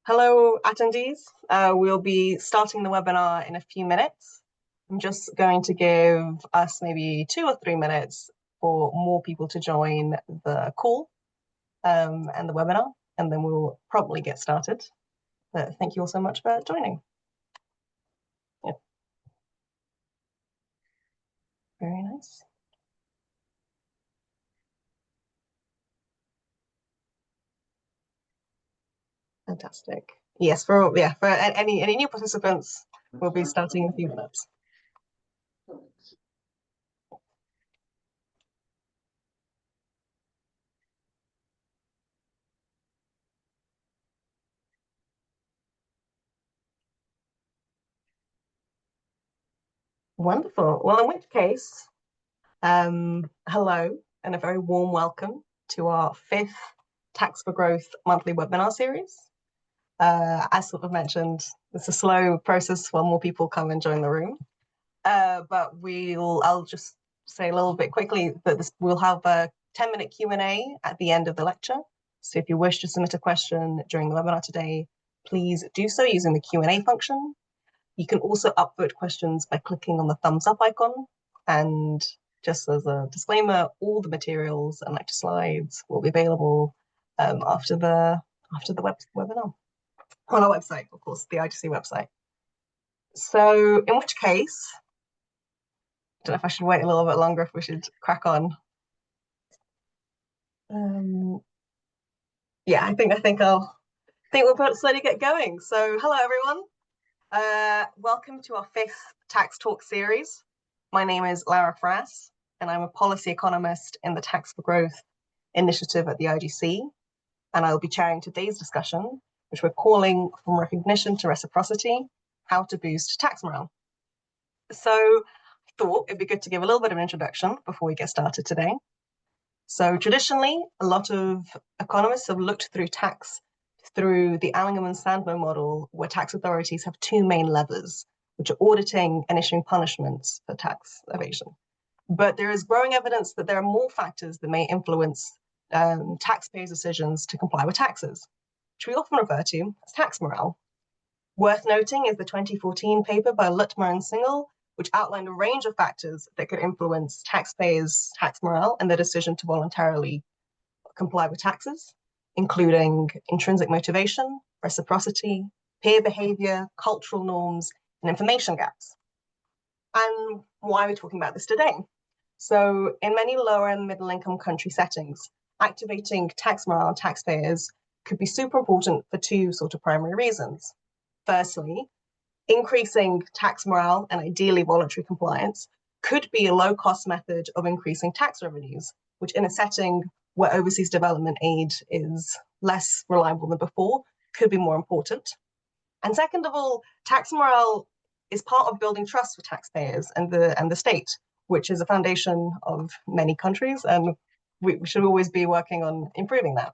Hello, attendees. We'll be starting the webinar in a few minutes. I'm just going to give us maybe 2 or 3 minutes for more people to join the call and the webinar, and then we'll promptly get started. But thank you all so much for joining. Yeah. Very nice. Fantastic. Yes, for any new participants, we'll be starting in a few minutes. Wonderful. Well, in which case, hello and a very warm welcome to our 5th Tax for Growth monthly webinar series. As sort of mentioned, it's a slow process while more people come and join the room. But I'll just say a little bit quickly that we'll have a 10-minute Q&A at the end of the lecture. So if you wish to submit a question during the webinar today, please do so using the Q&A function. You can also upvote questions by clicking on the thumbs up icon. And just as a disclaimer, all the materials and lecture slides will be available after the webinar on our website, of course, the IGC website. So in which case, I don't know if I should wait a little bit longer, if we should crack on. Yeah, I think we'll slowly get going. So hello everyone. Welcome to our 5th Tax Talk series. My name is Lara Frass, and I'm a policy economist in the Tax for Growth initiative at the IGC. And I'll be chairing today's discussion, which we're calling From Recognition to Reciprocity, How to Boost Tax Morale. So I thought it'd be good to give a little bit of an introduction before we get started today. So traditionally, a lot of economists have looked through tax through the Allingham and Sandmo model, where tax authorities have 2 main levers, which are auditing and issuing punishments for tax evasion. But there is growing evidence that there are more factors that may influence taxpayers' decisions to comply with taxes, which we often refer to as tax morale. Worth noting is the 2014 paper by Lutmer and Singal, which outlined a range of factors that could influence taxpayers' tax morale and their decision to voluntarily comply with taxes, including intrinsic motivation, reciprocity, peer behavior, cultural norms, and information gaps. And why are we talking about this today? So in many lower and middle income country settings, activating tax morale on taxpayers could be super important for 2 sort of primary reasons. Firstly, increasing tax morale and ideally voluntary compliance could be a low-cost method of increasing tax revenues, which in a setting where overseas development aid is less reliable than before, could be more important. And second of all, tax morale is part of building trust for taxpayers and the state, which is a foundation of many countries, and we should always be working on improving that.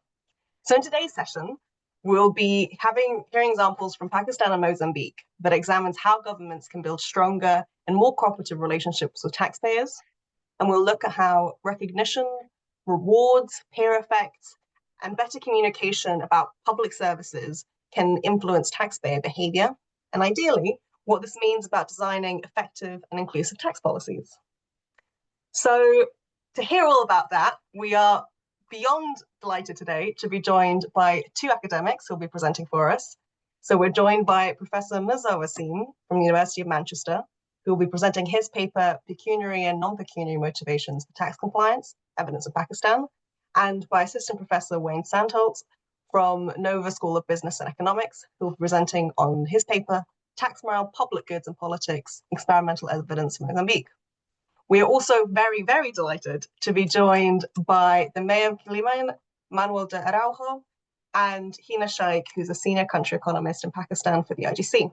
So in today's session, we'll be hearing examples from Pakistan and Mozambique that examines how governments can build stronger and more cooperative relationships with taxpayers. And we'll look at how recognition, rewards, peer effects, and better communication about public services can influence taxpayer behavior, and ideally, what this means about designing effective and inclusive tax policies. So to hear all about that, we are beyond delighted today to be joined by 2 academics who will be presenting for us. So we're joined by Professor Mirza Wasim from the University of Manchester, who will be presenting his paper, Pecuniary and Non-Pecuniary Motivations for Tax Compliance, Evidence of Pakistan, and by Assistant Professor Wayne Sandholz from Nova School of Business and Economics, who will be presenting on his paper, Tax Morale, Public Goods and Politics, Experimental Evidence from Mozambique. We are also very, very delighted to be joined by the Mayor of Kiliman, Manuel de Araujo, and Hina Shaikh, who's a senior country economist in Pakistan for the IGC.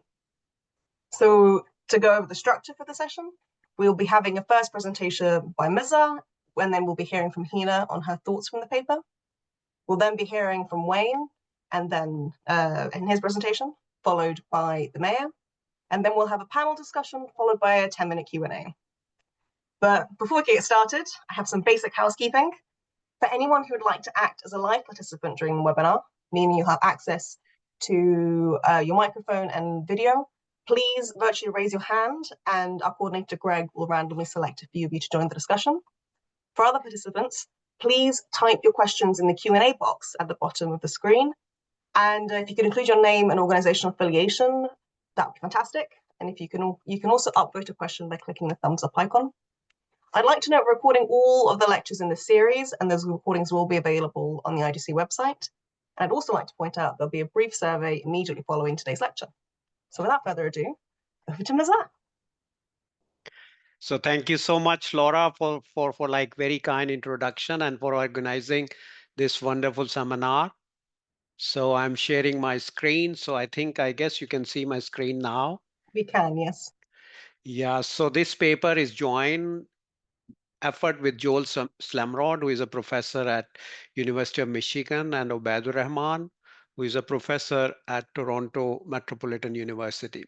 So to go over the structure for the session, we'll be having a first presentation by Mirza, and then we'll be hearing from Hina on her thoughts from the paper. We'll then be hearing from Wayne, and then in his presentation, followed by the Mayor. And then we'll have a panel discussion followed by a 10-minute Q&A. But before we get started, I have some basic housekeeping. For anyone who would like to act as a live participant during the webinar, meaning you'll have access to your microphone and video, please virtually raise your hand and our coordinator Greg will randomly select a few of you to join the discussion. For other participants, please type your questions in the Q&A box at the bottom of the screen. And if you could include your name and organizational affiliation, that would be fantastic. And if you can also upvote a question by clicking the thumbs up icon. I'd like to note we're recording all of the lectures in this series, and those recordings will be available on the IGC website. And I'd also like to point out there'll be a brief survey immediately following today's lecture. So without further ado, over to Mazar. So thank you so much, Laura, for like very kind introduction and for organizing this wonderful seminar. So I'm sharing my screen. So I guess you can see my screen now. We can, yes. Yeah, so this paper is joint effort with Joel Slamrod, who is a professor at University of Michigan, and Obaidur Rahman, who is a professor at Toronto Metropolitan University.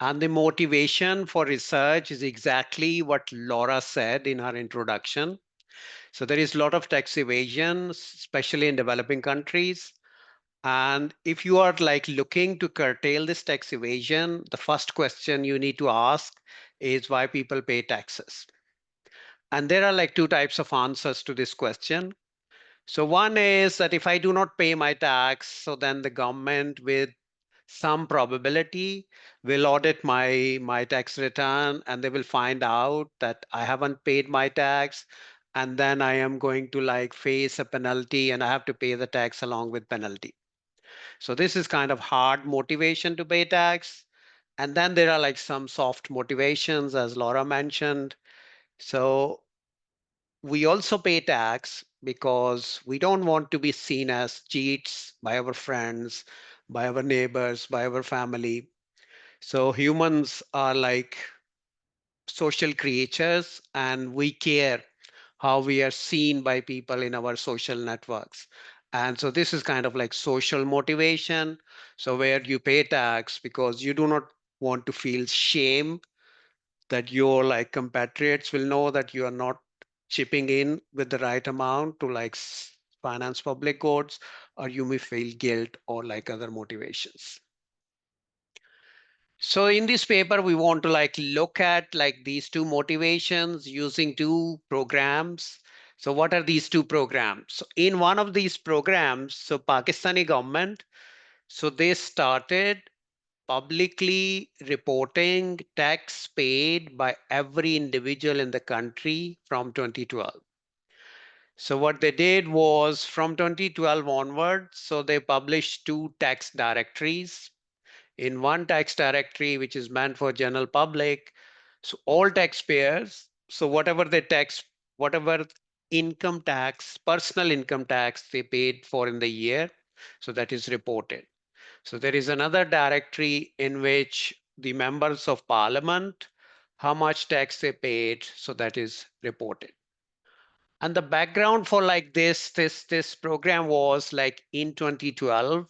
And the motivation for research is exactly what Laura said in her introduction. So there is a lot of tax evasion, especially in developing countries. And if you are like looking to curtail this tax evasion, the first question you need to ask is why people pay taxes. And there are like two types of answers to this question. So one is that if I do not pay my tax, so then the government with some probability will audit my tax return and they will find out that I haven't paid my tax. And then I am going to like face a penalty and I have to pay the tax along with penalty. So this is kind of hard motivation to pay tax. And then there are like some soft motivations, as Laura mentioned. So we also pay tax because we don't want to be seen as cheats by our friends, by our neighbors, by our family. So humans are like social creatures and we care how we are seen by people in our social networks. And so this is kind of like social motivation. So where you pay tax because you do not want to feel shame that your like compatriots will know that you are not chipping in with the right amount to like finance public goods, or you may feel guilt or like other motivations. So in this paper, we want to like look at like these two motivations using two programs. So what are these two programs? So in one of these programs, so Pakistani government, so they started publicly reporting tax paid by every individual in the country from 2012. So what they did was from 2012 onwards, so they published two tax directories. In one tax directory, which is meant for general public, so all taxpayers, so whatever they tax, whatever income tax, personal income tax they paid for in the year, so that is reported. So there is another directory in which the members of parliament, how much tax they paid, so that is reported. And the background for like this program was like in 2012.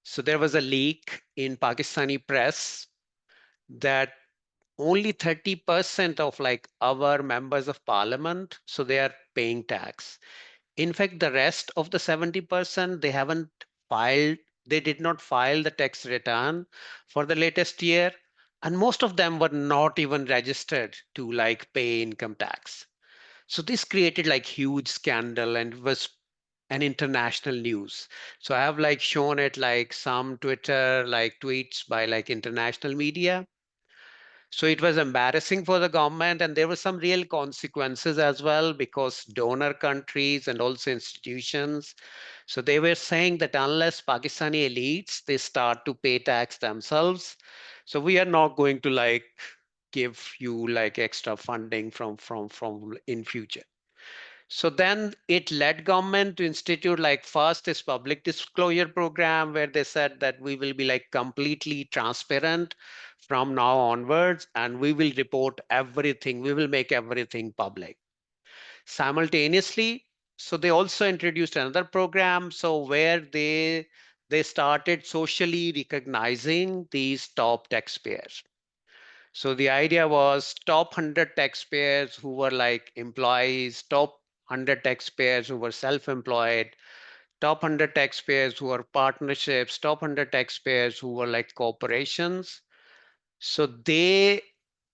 So there was a leak in Pakistani press that only 30% of like our members of parliament, so they are paying tax. In fact, the rest of the 70%, they haven't filed, they did not file the tax return for the latest year. And most of them were not even registered to like pay income tax. So this created like huge scandal and was an international news. So I have like shown it like some Twitter like tweets by like international media. So it was embarrassing for the government and there were some real consequences as well because donor countries and also institutions. So they were saying that unless Pakistani elites, they start to pay tax themselves. So we are not going to like give you like extra funding from in future. So then it led government to institute like first this public disclosure program where they said that we will be like completely transparent from now onwards and we will report everything. We will make everything public. Simultaneously, so they also introduced another program. So where they started socially recognizing these top taxpayers. So the idea was top 100 taxpayers who were like employees, top 100 taxpayers who were self-employed, top 100 taxpayers who are partnerships, top 100 taxpayers who were like corporations. So they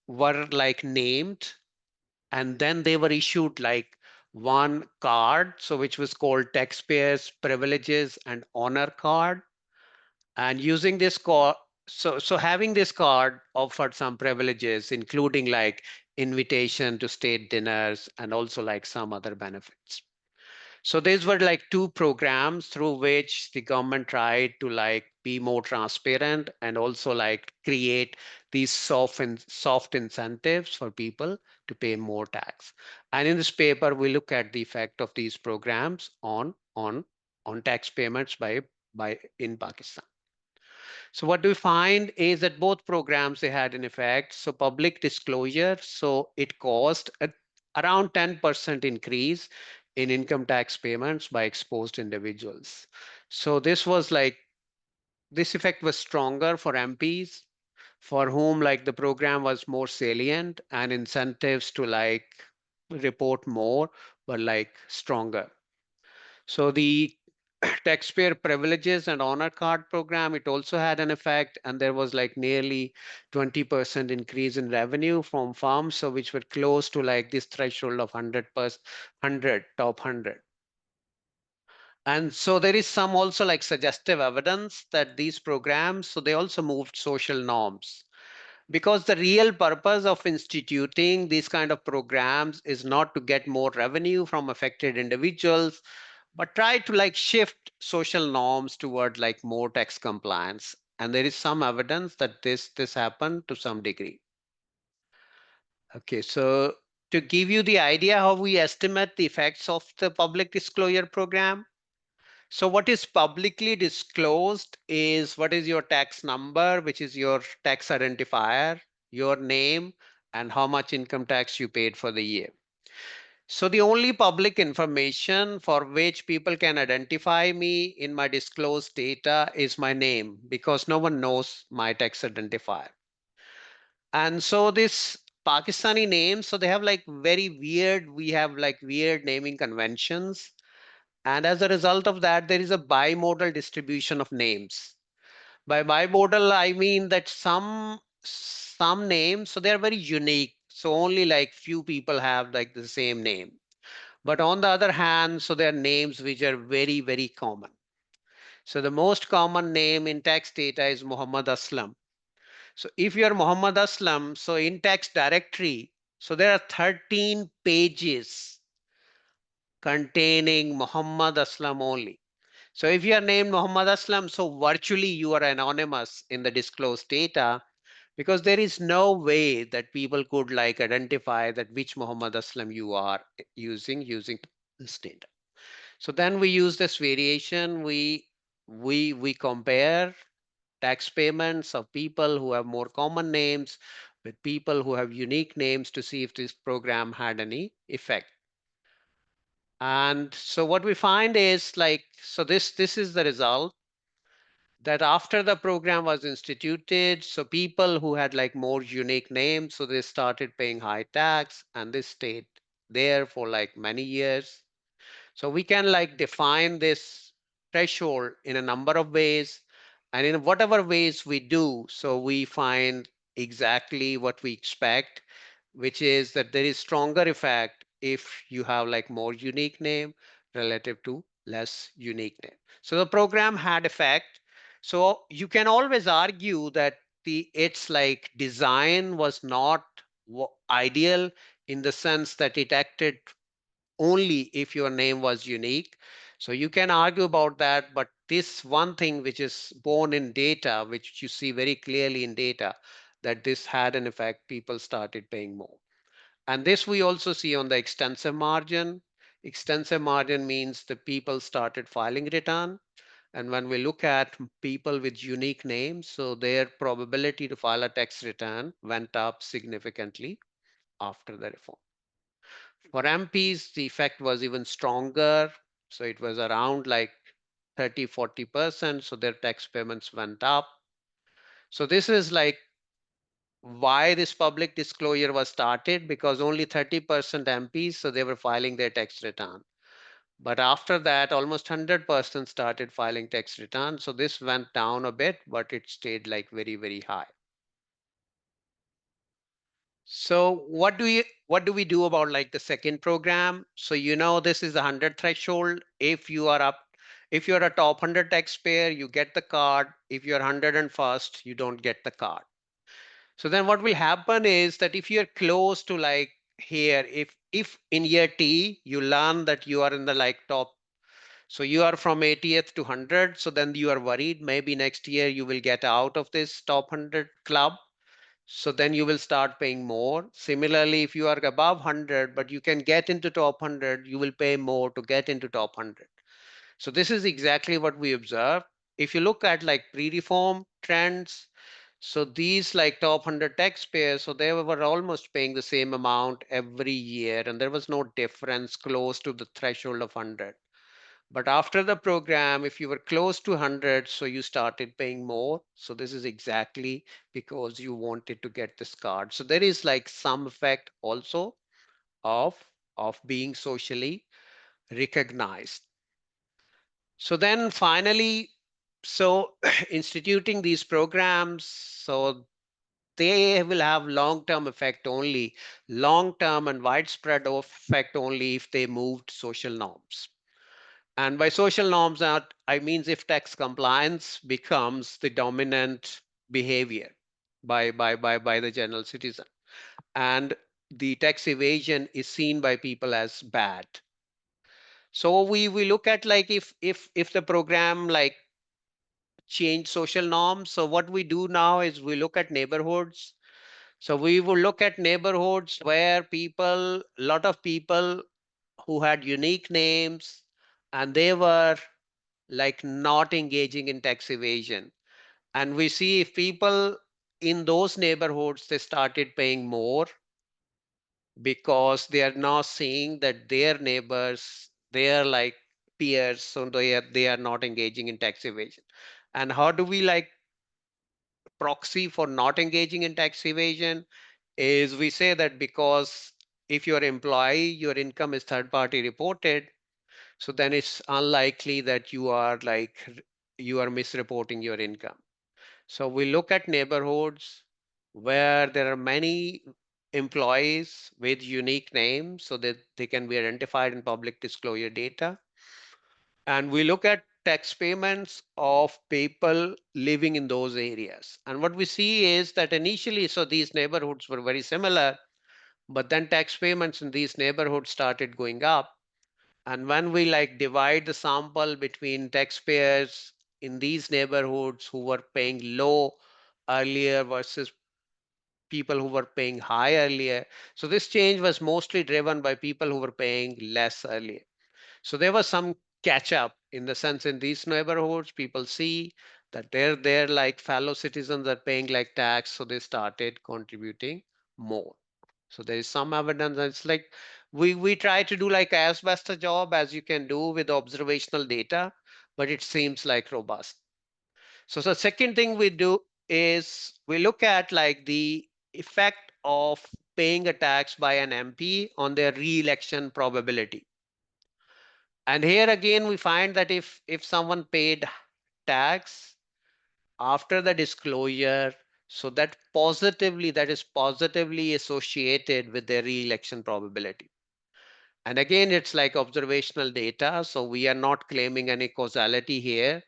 were like named, and then they were issued like one card, so which was called taxpayers privileges and honor card. And using this card, so having this card offered some privileges, including like invitation to state dinners and also like some other benefits. So these were like two programs through which the government tried to like be more transparent and also like create these soft incentives for people to pay more tax. And in this paper, we look at the effect of these programs on tax payments by in Pakistan. So what do we find is that both programs they had an effect. So public disclosure, so it caused around 10% increase in income tax payments by exposed individuals. So this effect was stronger for MPs for whom like the program was more salient and incentives to like report more were like stronger. So the taxpayer privileges and honor card program, it also had an effect, and there was like nearly 20% increase in revenue from farms, so which were close to like this threshold of 100%, 100, top 100. And so there is some also like suggestive evidence that these programs, so they also moved social norms. Because the real purpose of instituting these kind of programs is not to get more revenue from affected individuals, but try to like shift social norms toward like more tax compliance. And there is some evidence that this happened to some degree. Okay, so to give you the idea how we estimate the effects of the public disclosure program. So what is publicly disclosed is what is your tax number, which is your tax identifier, your name, and how much income tax you paid for the year. So the only public information for which people can identify me in my disclosed data is my name, because no one knows my tax identifier. And so this Pakistani names, so they have like very weird, we have like weird naming conventions. And as a result of that, there is a bimodal distribution of names. By bimodal, I mean that some names, so they're very unique. So only like few people have like the same name. But on the other hand, so there are names which are very, very common. So the most common name in tax data is Muhammad Aslam. So if you're Muhammad Aslam, so in tax directory, so there are 13 pages containing Muhammad Aslam only. So if you are named Muhammad Aslam, so virtually you are anonymous in the disclosed data, because there is no way that people could like identify that which Muhammad Aslam you are using this data. So then we use this variation. We compare tax payments of people who have more common names with people who have unique names to see if this program had any effect. And so what we find is like, so this is the result, that after the program was instituted, so people who had like more unique names, so they started paying high tax and they stayed there for like many years. So we can like define this threshold in a number of ways. And in whatever ways we do, so we find exactly what we expect, which is that there is stronger effect if you have like more unique name relative to less unique name. So the program had effect. So you can always argue that the its like design was not ideal in the sense that it acted only if your name was unique. So you can argue about that, but this one thing which is born in data, which you see very clearly in data, that this had an effect, people started paying more. And this we also see on the extensive margin. Extensive margin means the people started filing return. And when we look at people with unique names, so their probability to file a tax return went up significantly after the reform. For MPs, the effect was even stronger. So it was around like 30, 40%. So their tax payments went up. So this is like why this public disclosure was started, because only 30% MPs, so they were filing their tax return. But after that, almost 100% started filing tax returns. So this went down a bit, but it stayed like very, very high. So what do we do about like the second program? So this is the 100 threshold. If you're a top 100 taxpayer, you get the card. If you're 101st, you don't get the card. So then what will happen is that if you're close to like here, if in year T you learn that you are in the like top, so you are from 80th to 100, so then you are worried maybe next year you will get out of this top 100 club. So then you will start paying more. Similarly, if you are above 100, but you can get into top 100, you will pay more to get into top 100. So this is exactly what we observe. If you look at like pre-reform trends, so these like top 100 taxpayers, so they were almost paying the same amount every year, and there was no difference close to the threshold of 100. But after the program, if you were close to 100, so you started paying more. So this is exactly because you wanted to get this card. So there is like some effect also of being socially recognized. So then finally, so instituting these programs, so they will have long-term effect only, long-term and widespread effect only if they moved social norms. And by social norms, I means if tax compliance becomes the dominant behavior by the general citizen, and the tax evasion is seen by people as bad. So we look at like if the program like change social norms. So what we do now is we look at neighborhoods. So we will look at neighborhoods where a lot of people who had unique names, and they were like not engaging in tax evasion. And we see if people in those neighborhoods, they started paying more because they are now seeing that their neighbors, they are like peers, so they are not engaging in tax evasion. And how do we like proxy for not engaging in tax evasion is we say that because if you're employee, your income is third party reported, so then it's unlikely that you are misreporting your income. So we look at neighborhoods where there are many employees with unique names so that they can be identified in public disclosure data. And we look at tax payments of people living in those areas. And what we see is that initially, so these neighborhoods were very similar, but then tax payments in these neighborhoods started going up. And when we like divide the sample between taxpayers in these neighborhoods who were paying low earlier versus people who were paying high earlier. So this change was mostly driven by people who were paying less earlier. So there was some catch up in the sense in these neighborhoods, people see that their like fellow citizens are paying like tax, so they started contributing more. So there is some evidence. And it's like we try to do like as best a job as you can do with observational data, but it seems like robust. So the second thing we do is we look at like the effect of paying a tax by an MP on their re-election probability. And here again, we find that if someone paid tax after the disclosure, so that is positively associated with their re-election probability. And again, it's like observational data, so we are not claiming any causality here,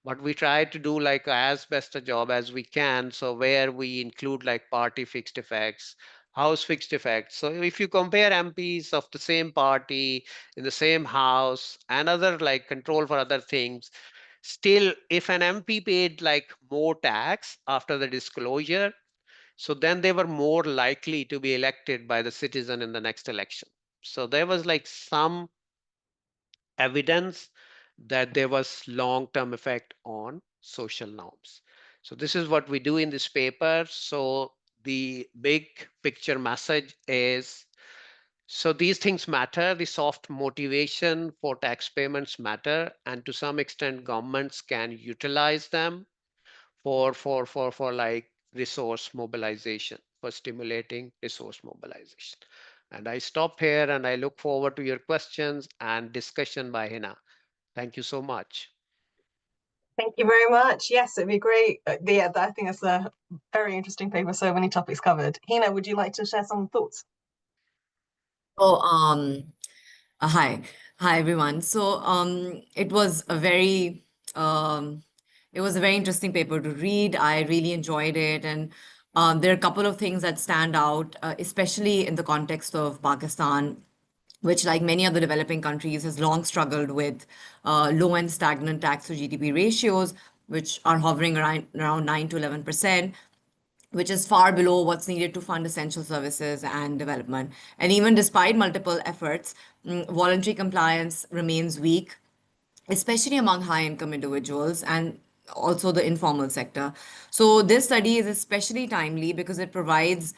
but we try to do like as best a job as we can. So where we include like party fixed effects, house fixed effects. So if you compare MPs of the same party in the same house and other like control for other things, still if an MP paid like more tax after the disclosure, so then they were more likely to be elected by the citizen in the next election. So there was like some evidence that there was long-term effect on social norms. So this is what we do in this paper. So the big picture message is, so these things matter, the soft motivation for tax payments matter, and to some extent governments can utilize them for like resource mobilization, for stimulating resource mobilization. And I stop here and I look forward to your questions and discussion by Hina. Thank you so much. Thank you very much. Yes, it'd be great. Yeah, I think it's a very interesting paper. So many topics covered. Hina, would you like to share some thoughts? Oh, hi, hi everyone. So, um, it was a very interesting paper to read. I really enjoyed it, and there are a couple of things that stand out, especially in the context of Pakistan, which, like many other developing countries, has long struggled with low and stagnant tax to GDP ratios, which are hovering around 9 to 11%, which is far below what's needed to fund essential services and development. And even despite multiple efforts, voluntary compliance remains weak, especially among high income individuals and also the informal sector. So this study is especially timely because it provides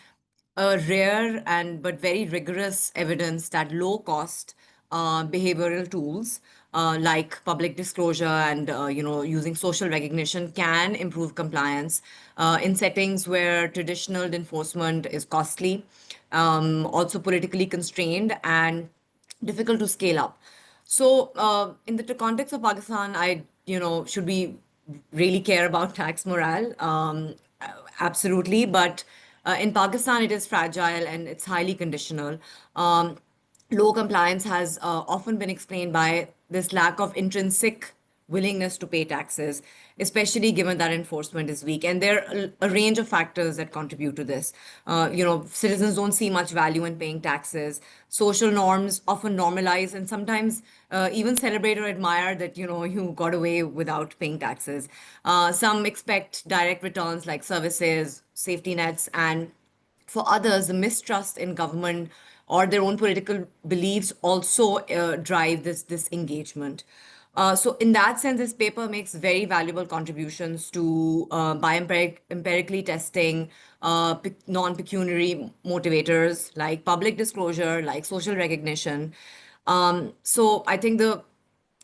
a rare and but very rigorous evidence that low cost behavioral tools like public disclosure and using social recognition can improve compliance in settings where traditional enforcement is costly, also politically constrained and difficult to scale up. So, in the context of Pakistan, should we really care about tax morale? Absolutely. But in Pakistan, it is fragile and it's highly conditional. Low compliance has often been explained by this lack of intrinsic willingness to pay taxes, especially given that enforcement is weak. And there are a range of factors that contribute to this. Citizens don't see much value in paying taxes. Social norms often normalize and sometimes even celebrate or admire that, you got away without paying taxes. Some expect direct returns like services, safety nets, and for others, the mistrust in government or their own political beliefs also drive this engagement. So, in that sense, this paper makes very valuable contributions to by empirically testing non-pecuniary motivators like public disclosure, like social recognition. So, I think the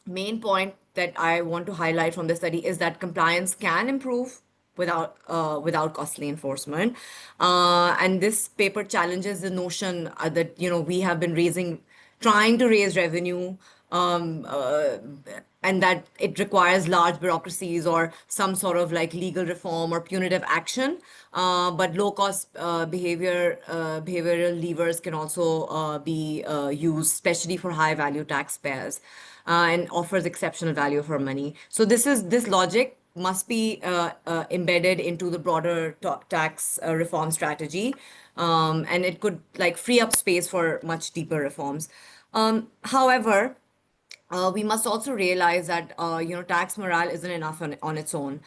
main point that I want to highlight from the study is that compliance can improve without costly enforcement. And this paper challenges the notion that we have been trying to raise revenue, um, uh, and that it requires large bureaucracies or some sort of like legal reform or punitive action. But low cost behavioral levers can also be used, especially for high value taxpayers, and offers exceptional value for money. So this logic must be embedded into the broader tax reform strategy, and it could like free up space for much deeper reforms. However, we must also realize that tax morale isn't enough on its own.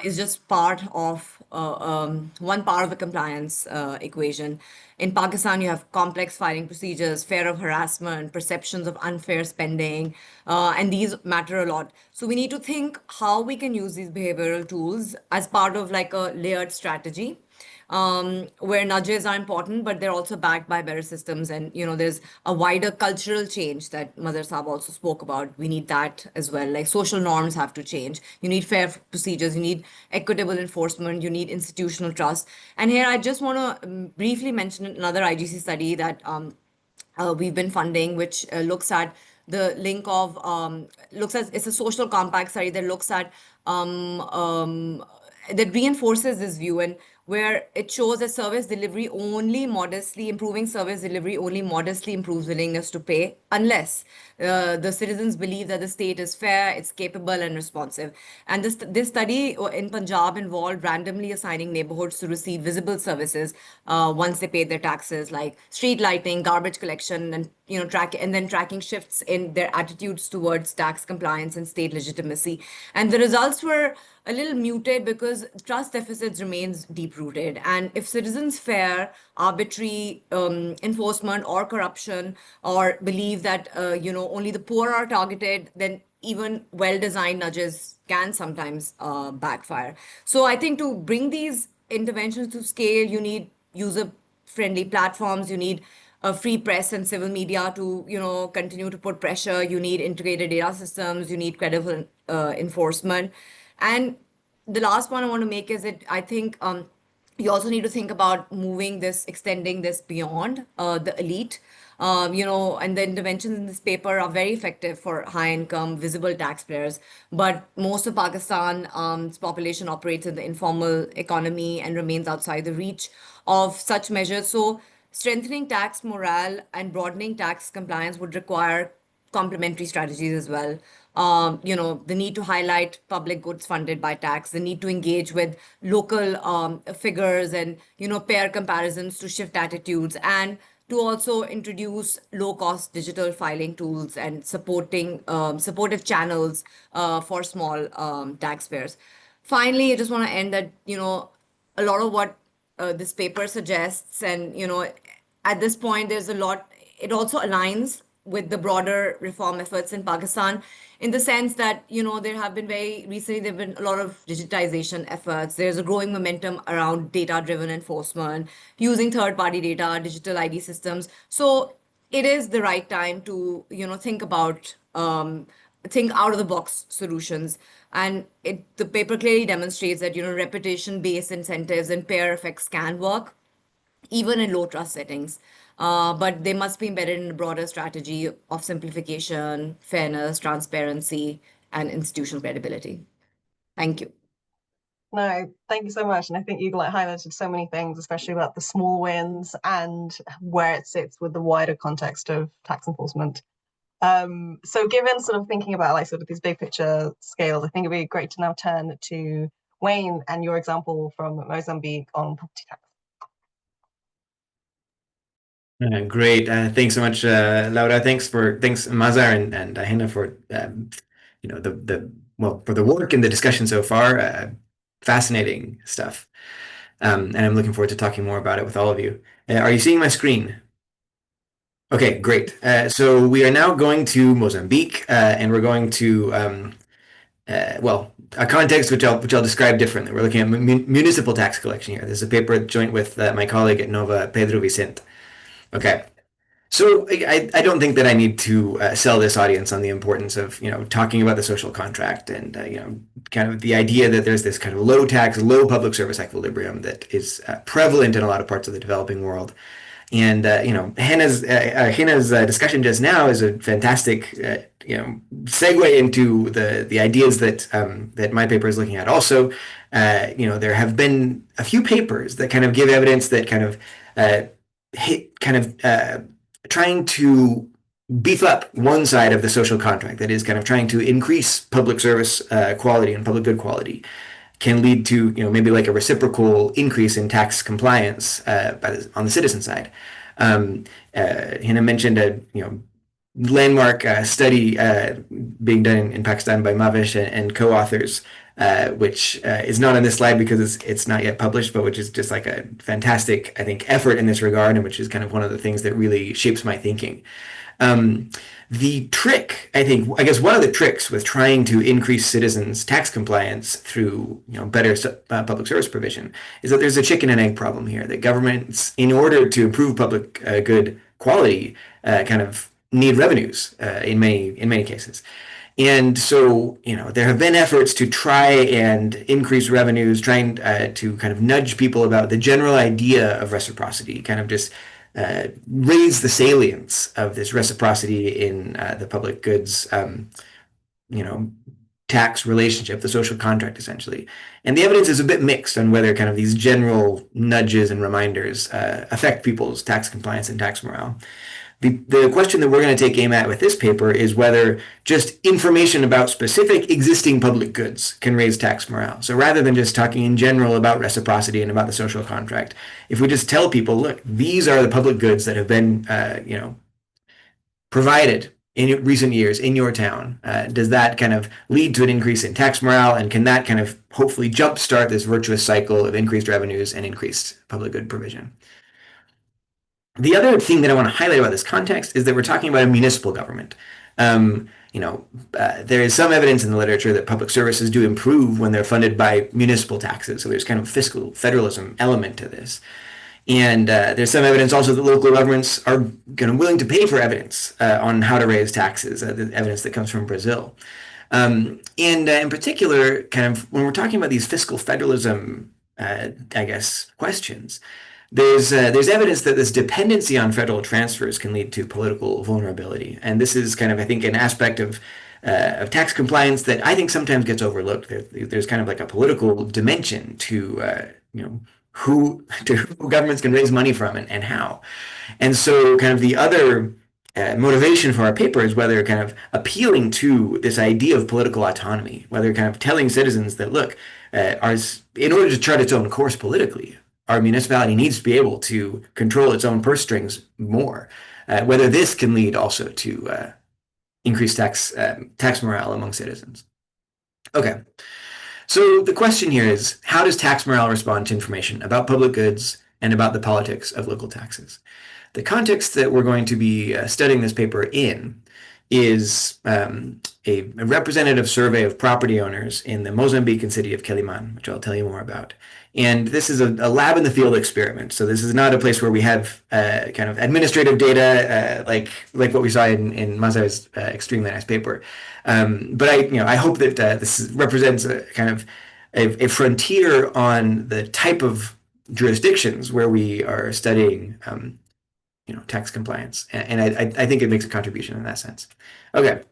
It's just part of one part of the compliance equation. In Pakistan, you have complex filing procedures, fear of harassment, perceptions of unfair spending, and these matter a lot. So we need to think how we can use these behavioral tools as part of like a layered strategy, where nudges are important, but they're also backed by better systems. And there's a wider cultural change that Mother Saab also spoke about. We need that as well. Like social norms have to change. You need fair procedures. You need equitable enforcement. You need institutional trust. And here I just want to briefly mention another IGC study that we've been funding, which looks at the link of looks at it's a social compact study that looks at that reinforces this view, and where it shows that improving service delivery only modestly improves willingness to pay unless the citizens believe that the state is fair, it's capable and responsive. And this study in Punjab involved randomly assigning neighborhoods to receive visible services once they paid their taxes, like street lighting, garbage collection, and tracking shifts in their attitudes towards tax compliance and state legitimacy. And the results were a little muted because trust deficits remains deep rooted. And if citizens fear arbitrary enforcement or corruption, or believe that only the poor are targeted, then even well-designed nudges can sometimes backfire. So I think to bring these interventions to scale, you need user-friendly platforms. You need a free press and civil media to continue to put pressure. You need integrated data systems. You need credible enforcement. And the last point I want to make is that I think You also need to think about moving this, extending this beyond the elite. And the interventions in this paper are very effective for high income, visible taxpayers. But most of Pakistan's population operates in the informal economy and remains outside the reach of such measures. So, strengthening tax morale and broadening tax compliance would require complementary strategies as well. The need to highlight public goods funded by tax, the need to engage with local figures and, pair comparisons to shift attitudes, and to also introduce low-cost digital filing tools and supportive channels for small taxpayers. Finally, I just want to end that, a lot of what this paper suggests, and, at this point, there's a lot, it also aligns with the broader reform efforts in Pakistan, in the sense that, there have been a lot of digitization efforts. There's a growing momentum around data-driven enforcement, using third-party data, digital ID systems. So it is the right time to, think out of the box solutions. And the paper clearly demonstrates that, reputation-based incentives and pair effects can work even in low trust settings. But they must be embedded in a broader strategy of simplification, fairness, transparency, and institutional credibility. Thank you. No, thank you so much. And I think you highlighted so many things, especially about the small wins and where it sits with the wider context of tax enforcement. So given sort of thinking about sort of these big picture scales, I think it'd be great to now turn to Wayne and your example from Mozambique on property tax. Great. Thanks so much, Laura. Thanks Mazar and Hina for for the work and the discussion so far. Fascinating stuff. And I'm looking forward to talking more about it with all of you. Are you seeing my screen? Okay, great. So we are now going to Mozambique, and we're going to a context which I'll describe differently. We're looking at municipal tax collection here. This is a paper joint with my colleague at Nova, Pedro Vicente. Okay. So I don't think that I need to sell this audience on the importance of, talking about the social contract and, kind of the idea that there's this kind of low tax, low public service equilibrium that is prevalent in a lot of parts of the developing world. And, Hannah's discussion just now is a fantastic, segue into the ideas that my paper is looking at. Also, there have been a few papers that kind of give evidence that trying to beef up one side of the social contract, that is kind of trying to increase public service quality and public good quality, can lead to maybe like a reciprocal increase in tax compliance on the citizen side. Hina mentioned a landmark study being done in Pakistan by Mavish and co-authors, which is not on this slide because it's not yet published, but which is just like a fantastic, I think, effort in this regard, and which is kind of one of the things that really shapes my thinking. The trick, I guess one of the tricks with trying to increase citizens' tax compliance through better public service provision is that there's a chicken and egg problem here, that governments, in order to improve public good quality, kind of need revenues in many cases. And so, there have been efforts to try and increase revenues, trying to kind of nudge people about the general idea of reciprocity, kind of just raise the salience of this reciprocity in the public goods, tax relationship, the social contract, essentially. And the evidence is a bit mixed on whether kind of these general nudges and reminders affect people's tax compliance and tax morale. The question that we're going to take aim at with this paper is whether just information about specific existing public goods can raise tax morale. So rather than just talking in general about reciprocity and about the social contract, if we just tell people, look, these are the public goods that have been, provided in recent years in your town, does that kind of lead to an increase in tax morale? And can that kind of hopefully jumpstart this virtuous cycle of increased revenues and increased public good provision? The other thing that I want to highlight about this context is that we're talking about a municipal government. There is some evidence in the literature that public services do improve when they're funded by municipal taxes. So there's kind of a fiscal federalism element to this. And there's some evidence also that local governments are willing to pay for evidence on how to raise taxes, the evidence that comes from Brazil. And in particular, kind of when we're talking about these fiscal federalism I guess, questions. There's evidence that this dependency on federal transfers can lead to political vulnerability, and this is kind of, I think, an aspect of tax compliance that I think sometimes gets overlooked. There's kind of like a political dimension to who governments can raise money from and how. And so kind of the other motivation for our paper is whether kind of appealing to this idea of political autonomy, whether kind of telling citizens that, look, in order to chart its own course politically, our municipality needs to be able to control its own purse strings more, whether this can lead also to increased tax morale among citizens. Okay. So the question here is, how does tax morale respond to information about public goods and about the politics of local taxes? The context that we're going to be studying this paper in is a representative survey of property owners in the Mozambican city of Quelimane, which I'll tell you more about. And this is a lab in the field experiment. So this is not a place where we have kind of administrative data like what we saw in Mazar's extremely nice paper. But I hope that this represents a kind of a frontier on the type of jurisdictions where we are studying tax compliance. And I think it makes a contribution in that sense. Okay.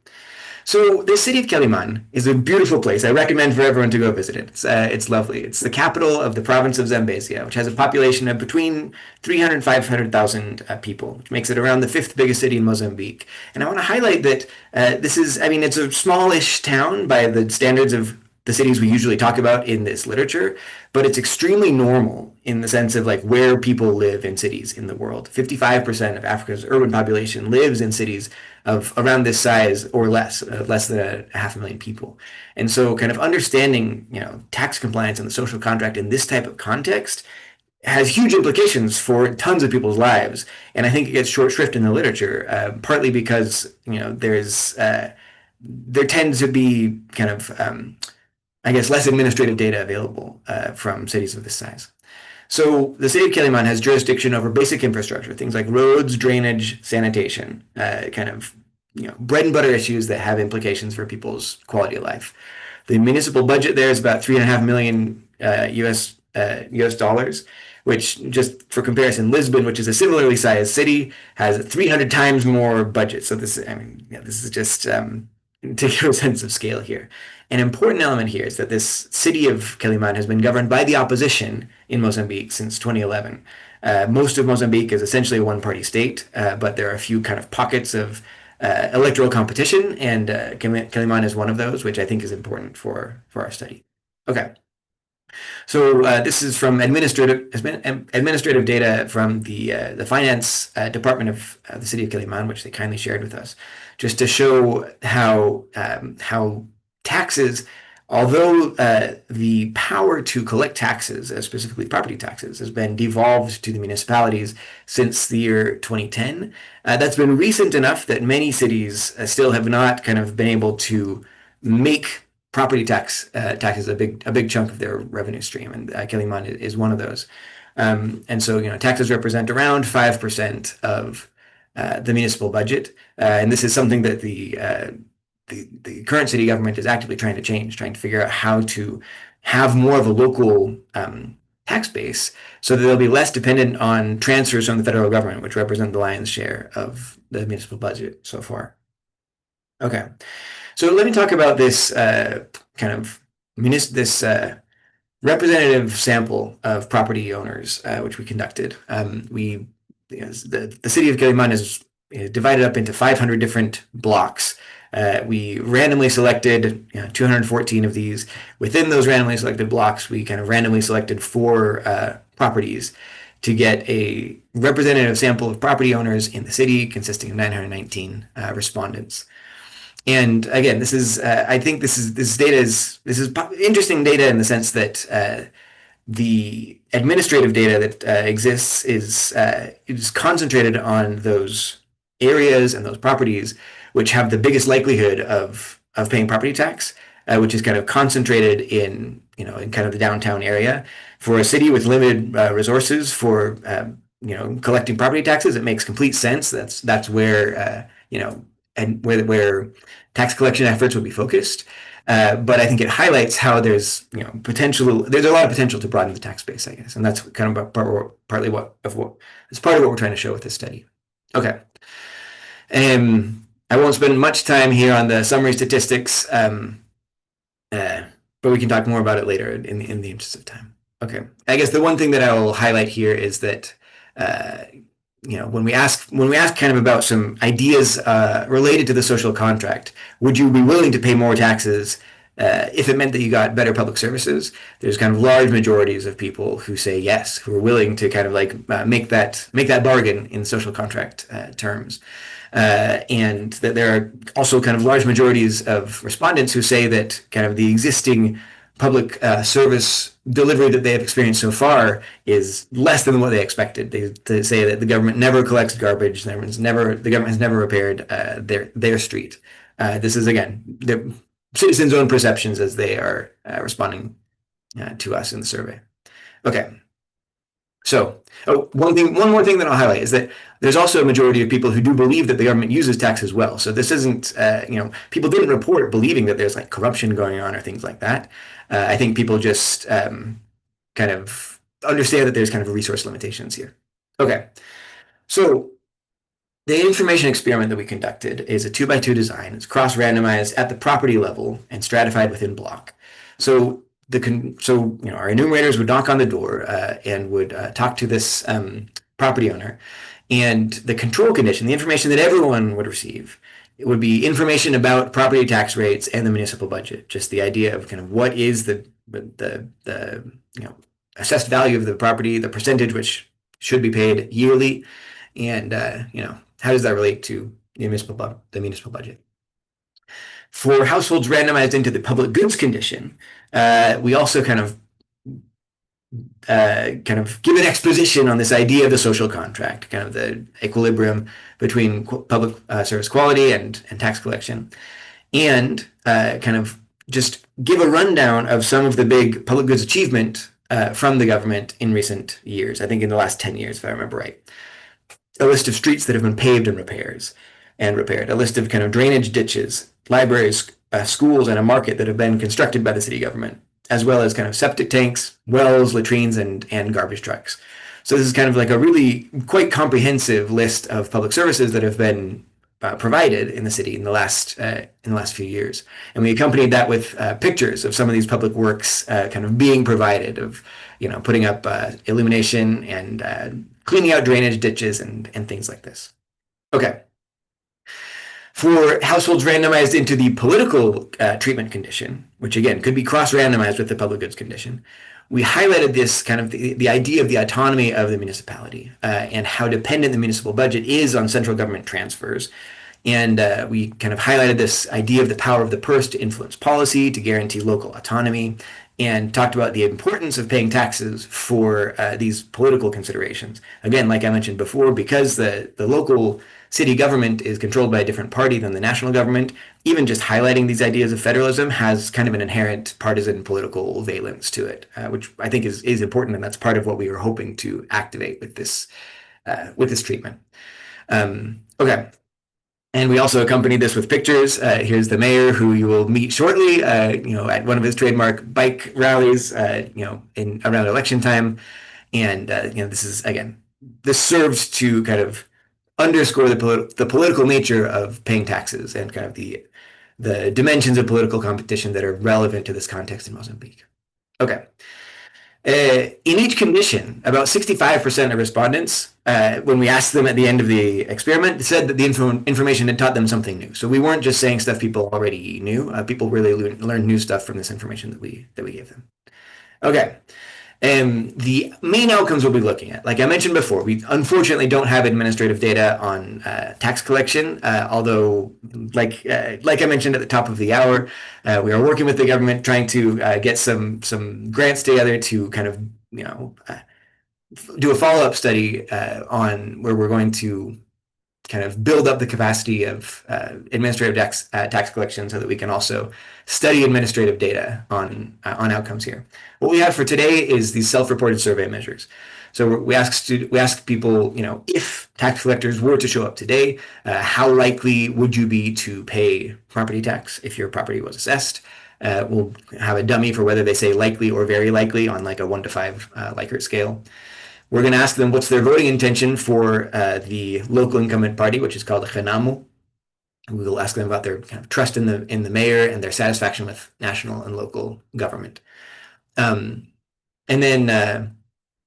So the city of Quelimane is a beautiful place. I recommend for everyone to go visit it. It's lovely. It's the capital of the province of Zambezia, which has a population of between 300 and 500,000 people, which makes it around the fifth biggest city in Mozambique. And I want to highlight that it's a smallish town by the standards of the cities we usually talk about in this literature, but it's extremely normal in the sense of like where people live in cities in the world. 55% of Africa's urban population lives in cities of around this size or less than 500,000 people. And so kind of understanding, tax compliance and the social contract in this type of context has huge implications for tons of people's lives. And I think it gets short shrift in the literature, partly because, there tends to be kind of, less administrative data available from cities of this size. So the city of Quelimane has jurisdiction over basic infrastructure, things like roads, drainage, sanitation, bread and butter issues that have implications for people's quality of life. The municipal budget there is about $3.5 million US dollars, which, just for comparison, Lisbon, which is a similarly sized city, has 300 times more budget. So this is just to give you a sense of scale here. An important element here is that this city of Quelimane has been governed by the opposition in Mozambique since 2011. Most of Mozambique is essentially a one-party state, but there are a few kind of pockets of electoral competition, and Quelimane is one of those, which I think is important for our study. Okay. So this is from administrative data from the finance department of the city of Quelimane, which they kindly shared with us, just to show how taxes, although the power to collect taxes, specifically property taxes, has been devolved to the municipalities since the year 2010, that's been recent enough that many cities still have not kind of been able to make property taxes a big chunk of their revenue stream, and Quelimane is one of those. And so taxes represent around 5% of the municipal budget, and this is something that the current city government is actively trying to change, trying to figure out how to have more of a local tax base so that they'll be less dependent on transfers from the federal government, which represent the lion's share of the municipal budget so far. Okay, so let me talk about this representative sample of property owners, which we conducted. The city of Quelimane is divided up into 500 different blocks. We randomly selected 214 of these. Within those randomly selected blocks, we kind of randomly selected 4 properties to get a representative sample of property owners in the city, consisting of 919 respondents. And again, this is interesting data in the sense that the administrative data that exists is concentrated on those areas and those properties which have the biggest likelihood of paying property tax, which is kind of concentrated in kind of the downtown area. For a city with limited resources for collecting property taxes, it makes complete sense. That's where and where tax collection efforts would be focused. But I think it highlights how there's a lot of potential to broaden the tax base, I guess, and that's kind of partly what is part of what we're trying to show with this study. Okay, I won't spend much time here on the summary statistics, but we can talk more about it later in the interest of time. Okay, I guess the one thing that I will highlight here is that when we ask kind of about some ideas related to the social contract, would you be willing to pay more taxes if it meant that you got better public services? There's kind of large majorities of people who say yes, who are willing to kind of like make that bargain in social contract terms. And that there are also kind of large majorities of respondents who say that kind of the existing public service delivery that they have experienced so far is less than what they expected. They say that the government never collects garbage. The government has never repaired their street. This is, again, the citizens' own perceptions as they are responding to us in the survey. Okay. So one more thing that I'll highlight is that there's also a majority of people who do believe that the government uses taxes well. So this isn't, people didn't report believing that there's like corruption going on or things like that. I think people just kind of understand that there's kind of resource limitations here. Okay, so the information experiment that we conducted is a 2x2 design. It's cross-randomized at the property level and stratified within block. So our enumerators would knock on the door and would talk to this property owner, and the control condition, the information that everyone would receive, it would be information about property tax rates and the municipal budget. Just the idea of kind of what is the assessed value of the property, the percentage which should be paid yearly, and how does that relate to the municipal budget. For households randomized into the public goods condition, we also kind of give an exposition on this idea of the social contract, kind of the equilibrium between public service quality and tax collection, and kind of just give a rundown of some of the big public goods achievement from the government in recent years. I think in the last 10 years, if I remember right. A list of streets that have been paved and repaired, a list of kind of drainage ditches, libraries, schools, and a market that have been constructed by the city government, as well as kind of septic tanks, wells, latrines, and garbage trucks. So this is kind of like a really quite comprehensive list of public services that have been provided in the city in the last few years, and we accompanied that with pictures of some of these public works kind of being provided, of putting up illumination and cleaning out drainage ditches and things like this. Okay. For households randomized into the political treatment condition, which again could be cross-randomized with the public goods condition, we highlighted this kind of the idea of the autonomy of the municipality and how dependent the municipal budget is on central government transfers. And we kind of highlighted this idea of the power of the purse to influence policy, to guarantee local autonomy, and talked about the importance of paying taxes for these political considerations. Again, like I mentioned before, because the local city government is controlled by a different party than the national government, even just highlighting these ideas of federalism has kind of an inherent partisan political valence to it, which I think is important, and that's part of what we were hoping to activate with this treatment. Okay. And we also accompanied this with pictures. Here's the mayor, who you will meet shortly, at one of his trademark bike rallies, in around election time. And this serves to kind of underscore the political nature of paying taxes and kind of the dimensions of political competition that are relevant to this context in Mozambique. Okay. In each condition, about 65% of respondents, when we asked them at the end of the experiment, said that the information had taught them something new. So we weren't just saying stuff people already knew. People really learned new stuff from this information that we gave them. Okay. The main outcomes we'll be looking at, like I mentioned before, we unfortunately don't have administrative data on tax collection, although, like I mentioned at the top of the hour, we are working with the government trying to get some grants together to kind of do a follow-up study on where we're going to kind of build up the capacity of administrative tax collection so that we can also study administrative data on outcomes here. What we have for today is these self-reported survey measures. So we ask people, if tax collectors were to show up today, how likely would you be to pay property tax if your property was assessed? We'll have a dummy for whether they say likely or very likely on like a 1 to 5 Likert scale. We're going to ask them what's their voting intention for the local incumbent party, which is called the Khenamu. We will ask them about their kind of trust in the mayor and their satisfaction with national and local government. And then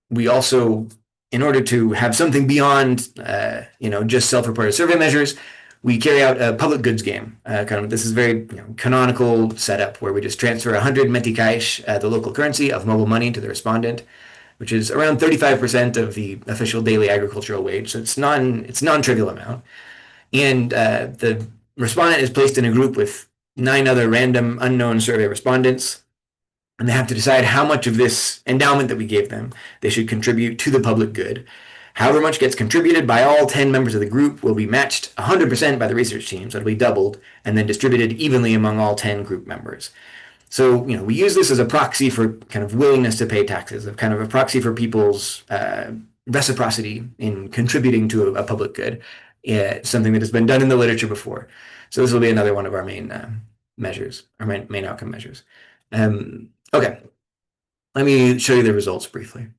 we also, in order to have something beyond just self-reported survey measures, we carry out a public goods game. This is very canonical setup where we just transfer 100 metikaish, the local currency of mobile money, to the respondent, which is around 35% of the official daily agricultural wage. So it's non-trivial amount. And the respondent is placed in a group with 9 other random unknown survey respondents, and they have to decide how much of this endowment that we gave them they should contribute to the public good. However much gets contributed by all 10 members of the group will be matched 100% by the research team, so it'll be doubled, and then distributed evenly among all 10 group members. So, we use this as a proxy for kind of willingness to pay taxes, kind of a proxy for people's reciprocity in contributing to a public good, something that has been done in the literature before. So this will be another one of our main measures, our main outcome measures. Okay, let me show you the results briefly.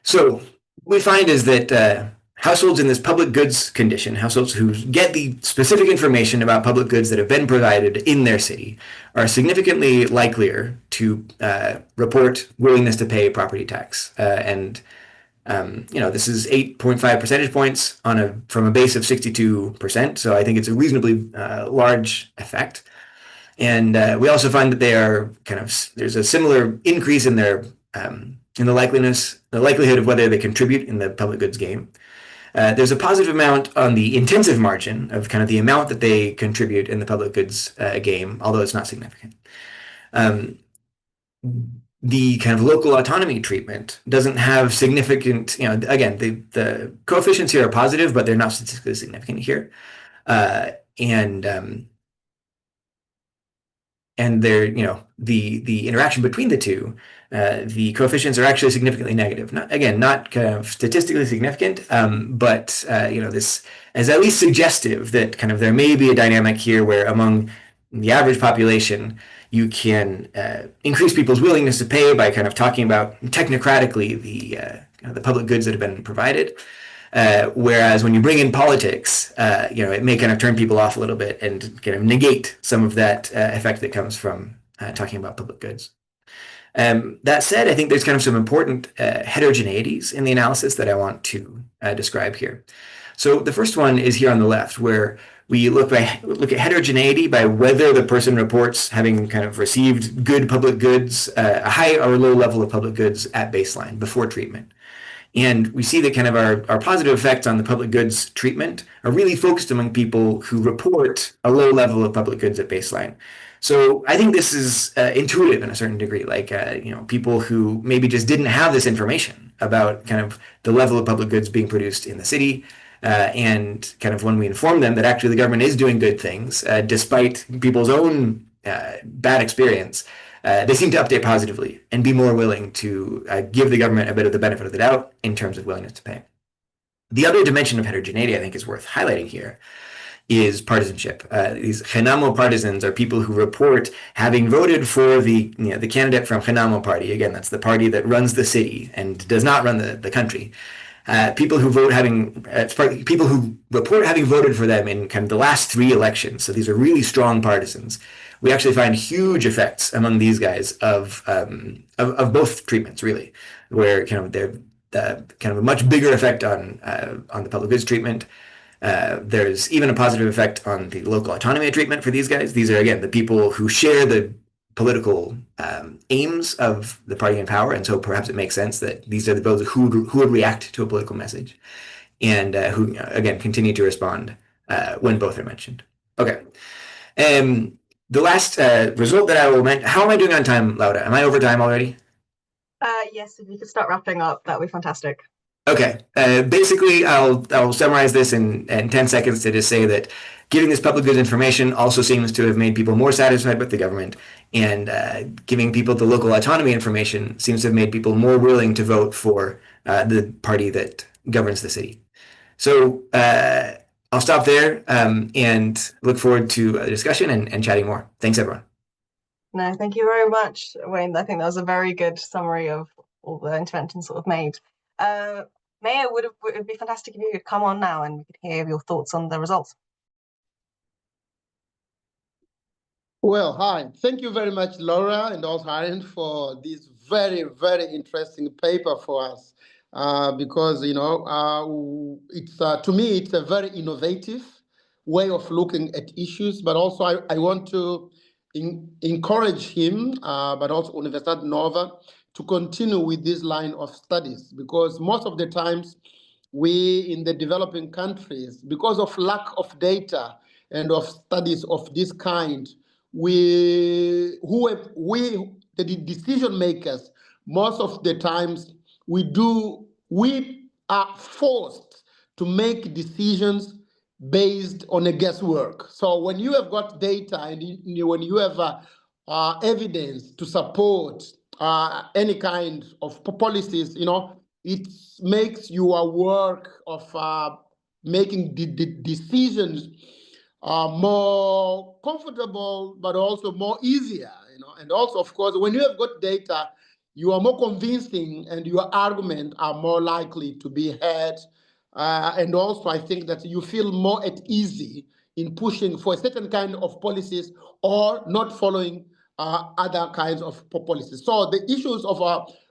So what we find is that households in this public goods condition, households who get the specific information about public goods that have been provided in their city, are significantly likelier to report willingness to pay property tax. This is 8.5 percentage points from a base of 62%. So I think it's a reasonably large effect. And we also find that they are there's a similar increase in their in the likelihood of whether they contribute in the public goods game. There's a positive amount on the intensive margin of kind of the amount that they contribute in the public goods game, although it's not significant. The kind of local autonomy treatment doesn't have significant, again, the coefficients here are positive, but they're not statistically significant here. And they're, the interaction between the two, the coefficients are actually significantly negative. Not kind of statistically significant, but this is at least suggestive that kind of there may be a dynamic here where among the average population, you can increase people's willingness to pay by kind of talking about technocratically the public goods that have been provided. Whereas when you bring in politics, it may kind of turn people off a little bit and kind of negate some of that effect that comes from talking about public goods. That said, I think there's kind of some important heterogeneities in the analysis that I want to describe here. So the first one is here on the left, where we look at heterogeneity by whether the person reports having kind of received good public goods, a high or low level of public goods at baseline before treatment. And we see that kind of our positive effects on the public goods treatment are really focused among people who report a low level of public goods at baseline. So I think this is intuitive in a certain degree, like people who maybe just didn't have this information about kind of the level of public goods being produced in the city. And kind of when we inform them that actually the government is doing good things, despite people's own bad experience, they seem to update positively and be more willing to give the government a bit of the benefit of the doubt in terms of willingness to pay. The other dimension of heterogeneity I think is worth highlighting here is partisanship. These Khenamo partisans are people who report having voted for the candidate from Khenamo party. Again, that's the party that runs the city and does not run the country. People who people who report having voted for them in kind of the last 3 elections. So these are really strong partisans. We actually find huge effects among these guys of both treatments, really, where kind of they're kind of a much bigger effect on the public goods treatment. There's even a positive effect on the local autonomy treatment for these guys. These are, again, the people who share the political aims of the party in power, and so perhaps it makes sense that these are the those who would react to a political message, and who again continue to respond when both are mentioned. Okay, the last result that I will mention. How am I doing on time, Laura? Am I over time already? Yes, if you could start wrapping up, that would be fantastic. Okay, basically, I'll summarize this in 10 seconds to just say that giving this public goods information also seems to have made people more satisfied with the government, and giving people the local autonomy information seems to have made people more willing to vote for the party that governs the city. So I'll stop there and look forward to a discussion and chatting more. Thanks, everyone. No, thank you very much, Wayne. I think that was a very good summary of all the interventions sort of made. Maya, would it be fantastic if you could come on now and we could hear your thoughts on the results. Well, hi. Thank you very much, Laura and also Aaron, for this very, very interesting paper for us. Because, you know, it's to me, it's a very innovative way of looking at issues, but also I want to encourage him, but also Universidad Nova, to continue with this line of studies, because most of the times we in the developing countries, because of lack of data and of studies of this kind, the decision makers, most of the times we are forced to make decisions based on a guesswork. So when you have got data and when you have evidence to support any kind of policies, you know, it makes your work of making the decisions more comfortable, but also more easier, you know. And also, of course, when you have got data, you are more convincing and your arguments are more likely to be heard. And also, I think that you feel more at ease in pushing for a certain kind of policies or not following other kinds of policies. So the issues of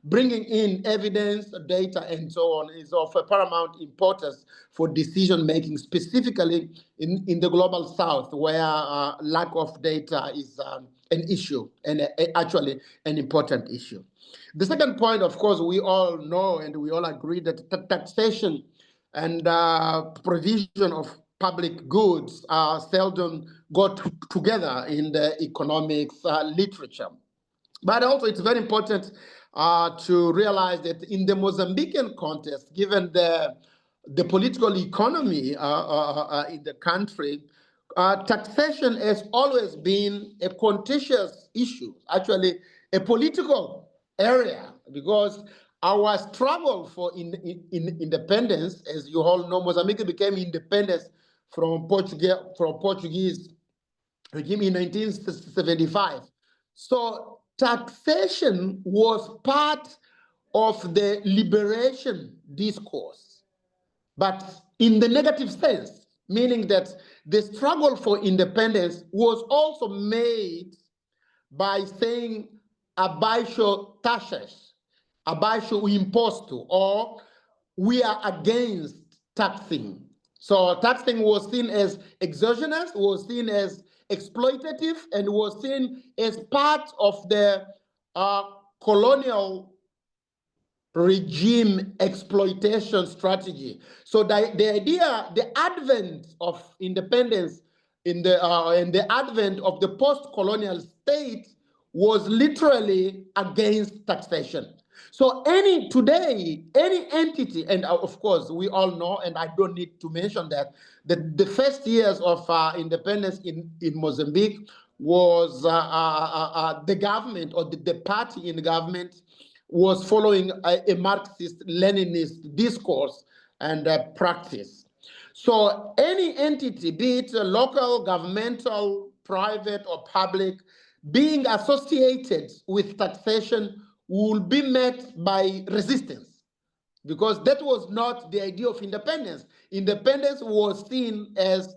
bringing in evidence, data, and so on is of paramount importance for decision making, specifically in the global south, where lack of data is an issue, and actually an important issue. The second point, of course, we all know and we all agree that taxation and provision of public goods seldom go together in the economics literature. But also it's very important to realize that in the Mozambican context, given the political economy in the country, taxation has always been a contentious issue, actually a political area, because our struggle for independence, as you all know, Mozambique became independent from Portuguese regime in 1975. So taxation was part of the liberation discourse, but in the negative sense, meaning that the struggle for independence was also made by saying abaixo taxas, abaixo o imposto, or we are against taxing. So taxing was seen as exogenous, was seen as exploitative, and was seen as part of the colonial regime exploitation strategy. So the idea, the advent of independence and the advent of the post-colonial state was literally against taxation. So any entity, and of course we all know, and I don't need to mention that the first years of independence in Mozambique was the government, or the party in the government was following a Marxist-Leninist discourse and practice. So any entity, be it local, governmental, private, or public, being associated with taxation will be met by resistance, because that was not the idea of independence. Independence was seen as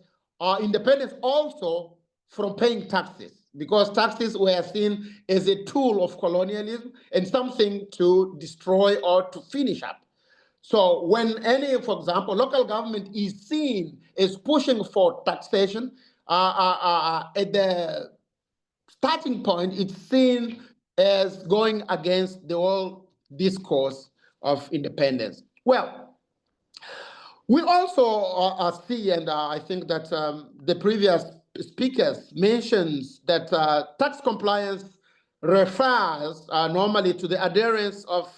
independence also from paying taxes, because taxes were seen as a tool of colonialism and something to destroy or to finish up. So when any, for example, local government is seen as pushing for taxation, at the starting point, it's seen as going against the whole discourse of independence. Well, we also see, and I think that the previous speakers mentions that tax compliance refers normally to the adherence of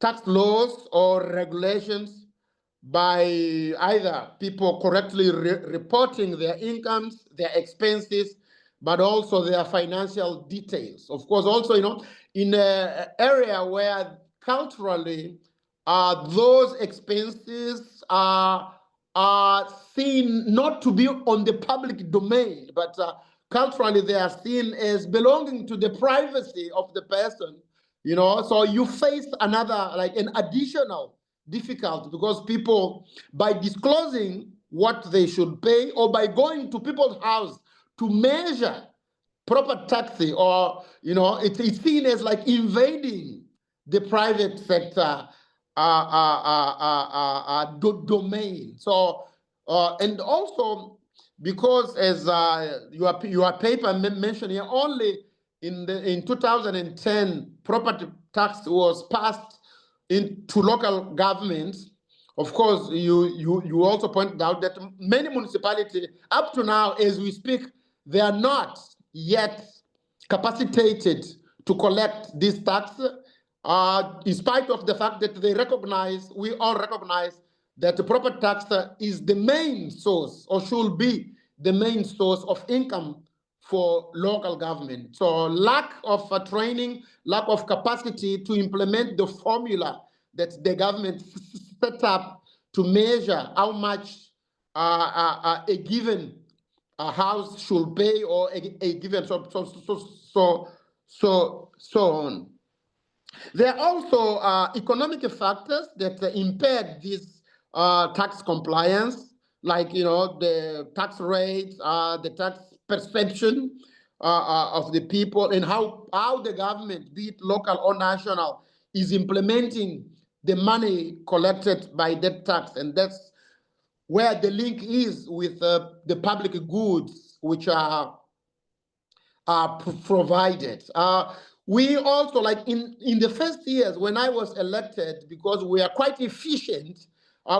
tax laws or regulations by either people correctly reporting their incomes, their expenses, but also their financial details. Of course, also, in an area where culturally those expenses are seen not to be on the public domain, but culturally they are seen as belonging to the privacy of the person, so you face another, like an additional difficulty, because people, by disclosing what they should pay or by going to people's house to measure proper taxing, or it's seen as like invading the private sector domain. So and also because, as your paper mentioned here, only in 2010 property tax was passed into local governments. Of course, you also pointed out that many municipalities up to now, as we speak, they are not yet capacitated to collect this tax, in spite of the fact that we all recognize that the property tax is the main source, or should be the main source of income for local government. So lack of training, lack of capacity to implement the formula that the government set up to measure how much a given house should pay, or a given so on. There are also economic factors that impaired this tax compliance, like the tax rates, the tax perception of the people, and how the government, be it local or national, is implementing the money collected by that tax. And that's where the link is with the public goods which are provided. We also, like in the first years when I was elected, because we are quite efficient,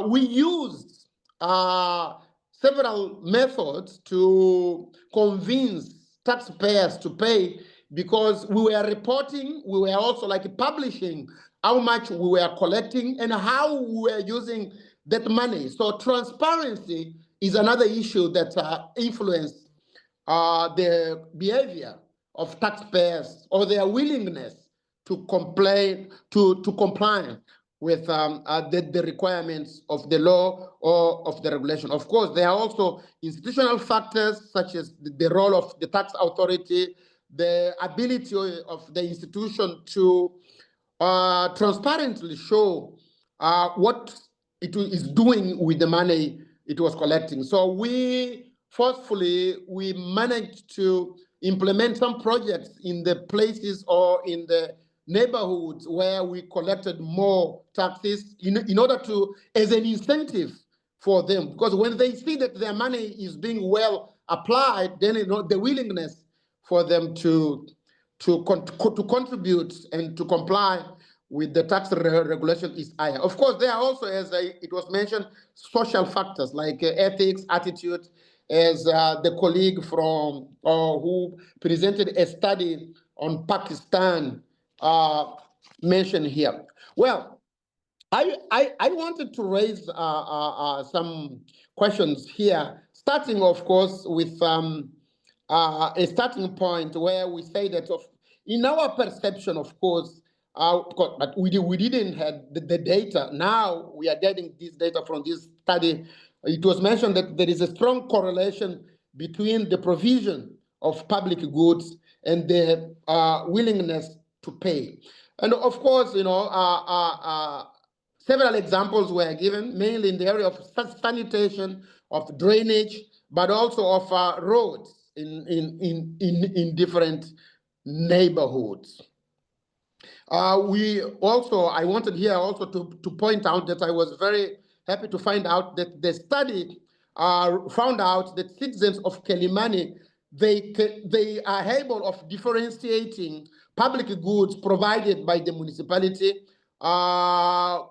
we used several methods to convince taxpayers to pay, because we were reporting, we were also like publishing how much we were collecting and how we were using that money. So transparency is another issue that influenced the behavior of taxpayers, or their willingness to comply with the requirements of the law or of the regulation. Of course, there are also institutional factors such as the role of the tax authority, the ability of the institution to transparently show what it is doing with the money it was collecting. So we managed to implement some projects in the places or in the neighborhoods where we collected more taxes in order to, as an incentive for them, because when they see that their money is being well applied, then the willingness for them to contribute and to comply with the tax regulation is higher. Of course, there are also, as it was mentioned, social factors like ethics, attitude, as the colleague from who presented a study on Pakistan mentioned here. Well, I wanted to raise some questions here, starting, of course, with a starting point where we say that in our perception, of course, but we didn't have the data. Now we are getting this data from this study. It was mentioned that there is a strong correlation between the provision of public goods and the willingness to pay. And of course, several examples were given, mainly in the area of sanitation, of drainage, but also of roads in different neighborhoods. I wanted here also to point out that I was very happy to find out that the study found out that citizens of Kilimani, they are able of differentiating public goods provided by the municipality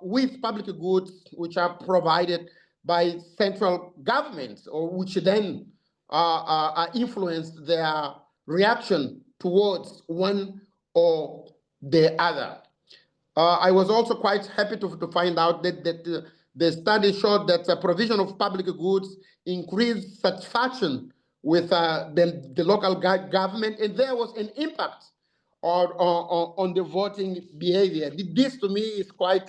with public goods which are provided by central governments, or which then influence their reaction towards one or the other. I was also quite happy to find out that The study showed that the provision of public goods increased satisfaction with the local government, and there was an impact on the voting behavior. This to me is quite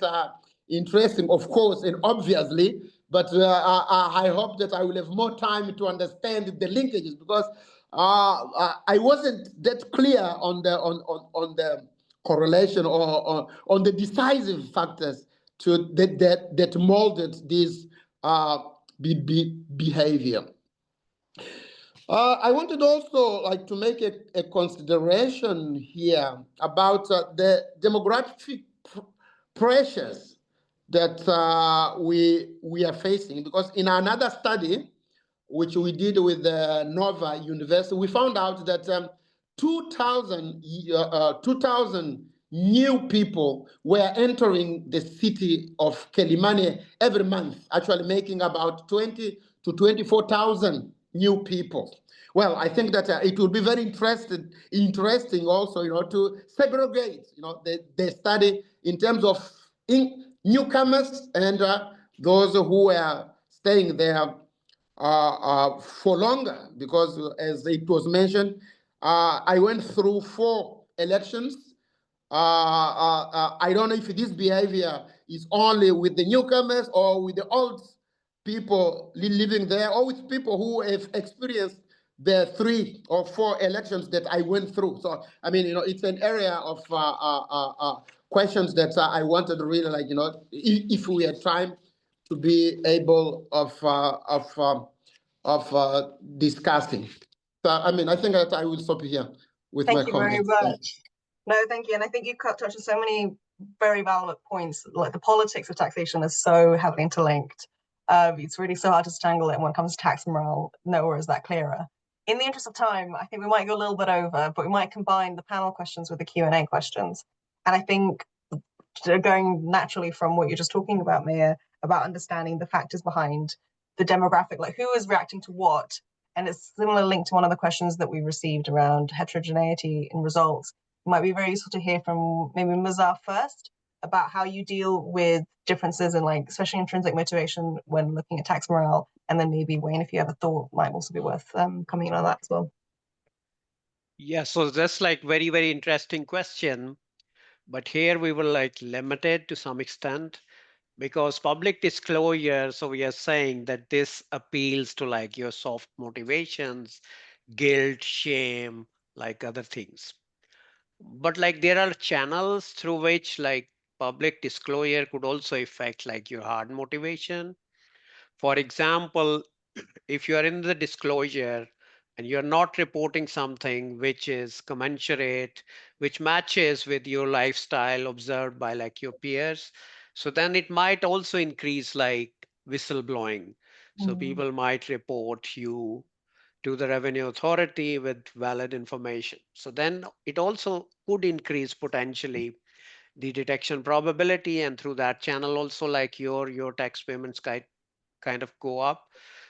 interesting, of course, and obviously, but I hope that I will have more time to understand the linkages, because I wasn't that clear on the correlation or on the decisive factors that molded this behavior. I wanted also like to make a consideration here about the demographic pressures that we are facing, because in another study which we did with Nova University, we found out that 2,000 new people were entering the city of Kelimane every month, actually making about 20 to 24,000 new people. Well, I think that it will be very interesting also, to segregate, the study in terms of newcomers and those who were staying there for longer, because as it was mentioned, I went through 4 elections. I don't know if this behavior is only with the newcomers or with the old people living there, or with people who have experienced the 3 or 4 elections that I went through. So, I mean, it's an area of questions that I wanted to really, like, if we had time to be able of discussing. So, I mean, I think that I will stop here with my comments. Thank you very much. No, thank you. And I think you touched on so many very valid points. Like, the politics of taxation is so heavily interlinked. It's really so hard to strangle it. And when it comes to tax morale, nowhere is that clearer. In the interest of time, I think we might go a little bit over, but we might combine the panel questions with the Q&A questions. And I think going naturally from what you're just talking about, Mia, about understanding the factors behind the demographic, like who is reacting to what. And it's similar link to one of the questions that we received around heterogeneity in results. It might be very useful to hear from maybe Mazar first about how you deal with differences in, like, especially intrinsic motivation when looking at tax morale, and then maybe Wayne, if you have a thought, might also be worth coming in on that as well. Yeah, so that's like very, very interesting question. But here we were like limited to some extent because public disclosure. So we are saying that this appeals to like your soft motivations, guilt, shame, like other things. But like there are channels through which like public disclosure could also affect like your hard motivation. For example, if you are in the disclosure and you're not reporting something which is commensurate, which matches with your lifestyle observed by like your peers, so then it might also increase like whistleblowing. So people might report you to the revenue authority with valid information. So then it also could increase potentially the detection probability, and through that channel also like your tax payments kind of go up.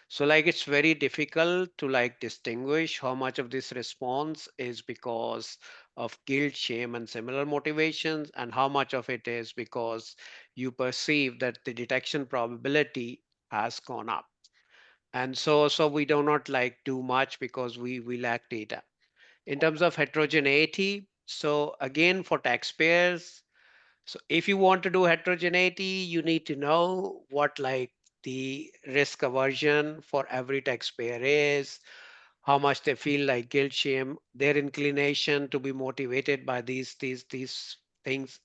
So like it's very difficult to like distinguish how much of this response is because of guilt, shame, and similar motivations, and how much of it is because you perceive that the detection probability has gone up. And so we do not like do much because we lack data. In terms of heterogeneity, so again for taxpayers, so if you want to do heterogeneity, you need to know what like the risk aversion for every taxpayer is, how much they feel like guilt, shame, their inclination to be motivated by these things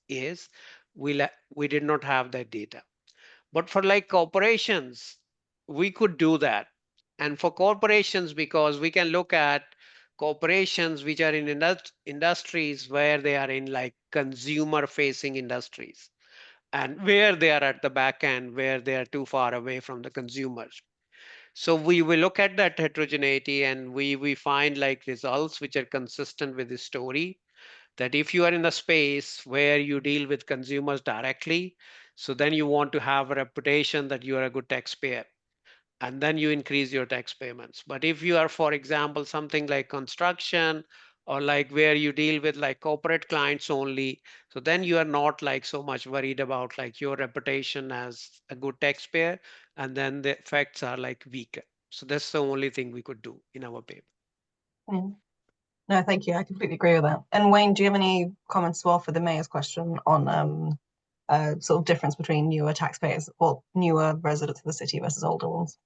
is. We did not have that data. But for like corporations, we could do that. And for corporations, because we can look at corporations which are in industries where they are in like consumer facing industries, and where they are at the back end, where they are too far away from the consumers. So we look at that heterogeneity, and we find like results which are consistent with the story, that if you are in a space where you deal with consumers directly, so then you want to have a reputation that you are a good taxpayer, and then you increase your tax payments. But if you are, for example, something like construction or like where you deal with like corporate clients only. So then you are not like so much worried about like your reputation as a good taxpayer, and then the effects are like weaker. So that's the only thing we could do in our paper. Mm. No, thank you. I completely agree with that. And Wayne, do you have any comments as well for the mayor's question on sort of difference between newer taxpayers or newer residents of the city versus older ones?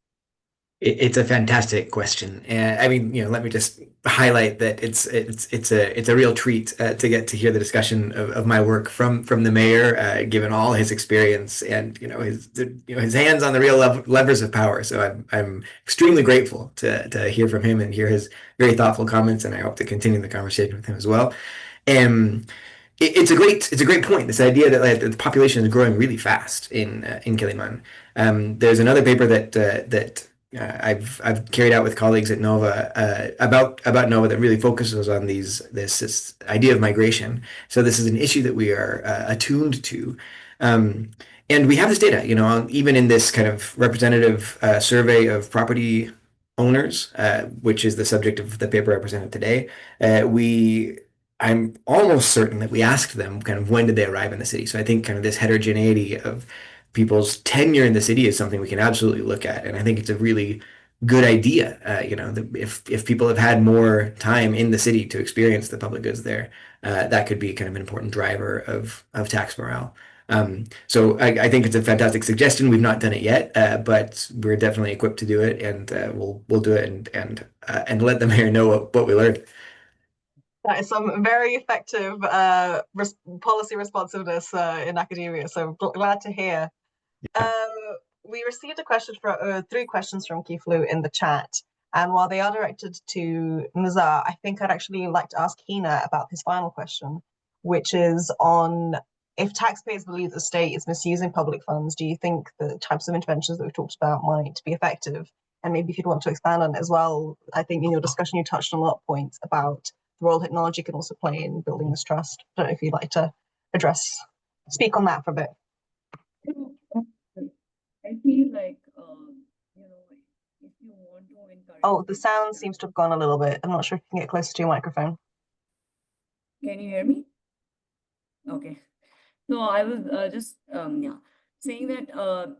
It's a fantastic question. I mean, let me just highlight that it's a real treat to get to hear the discussion of my work from the mayor, given all his experience and his hands on the real levers of power. So I'm extremely grateful to hear from him and hear his very thoughtful comments, and I hope to continue the conversation with him as well. It's a great point. This idea that like, the population is growing really fast in Kiliman. There's another paper that I've carried out with colleagues at Nova about Nova that really focuses on this idea of migration. So this is an issue that we are attuned to, and we have this data. Even in this kind of representative survey of property owners, which is the subject of the paper I presented today, I'm almost certain that we asked them kind of when did they arrive in the city. So I think kind of this heterogeneity of people's tenure in the city is something we can absolutely look at, and I think it's a really good idea. If people have had more time in the city to experience the public goods there, that could be kind of an important driver of tax morale. So I think it's a fantastic suggestion. We've not done it yet, but we're definitely equipped to do it, and we'll do it and let the mayor know what we learned. That is some very effective policy responsiveness in academia. So glad to hear. We received a question for 3 questions from Kiflu in the chat, and while they are directed to Nizar, I think I'd actually like to ask Hina about his final question, which is on if taxpayers believe the state is misusing public funds, do you think the types of interventions that we've talked about might be effective? And maybe if you'd want to expand on it as well, I think in your discussion you touched on a lot of points about the role technology can also play in building this trust. I don't know if you'd like to speak on that for a bit. I feel like, if you want to encourage. Oh, the sound seems to have gone a little bit. I'm not sure if you can get closer to your microphone. Can you hear me? Okay. So I was just saying that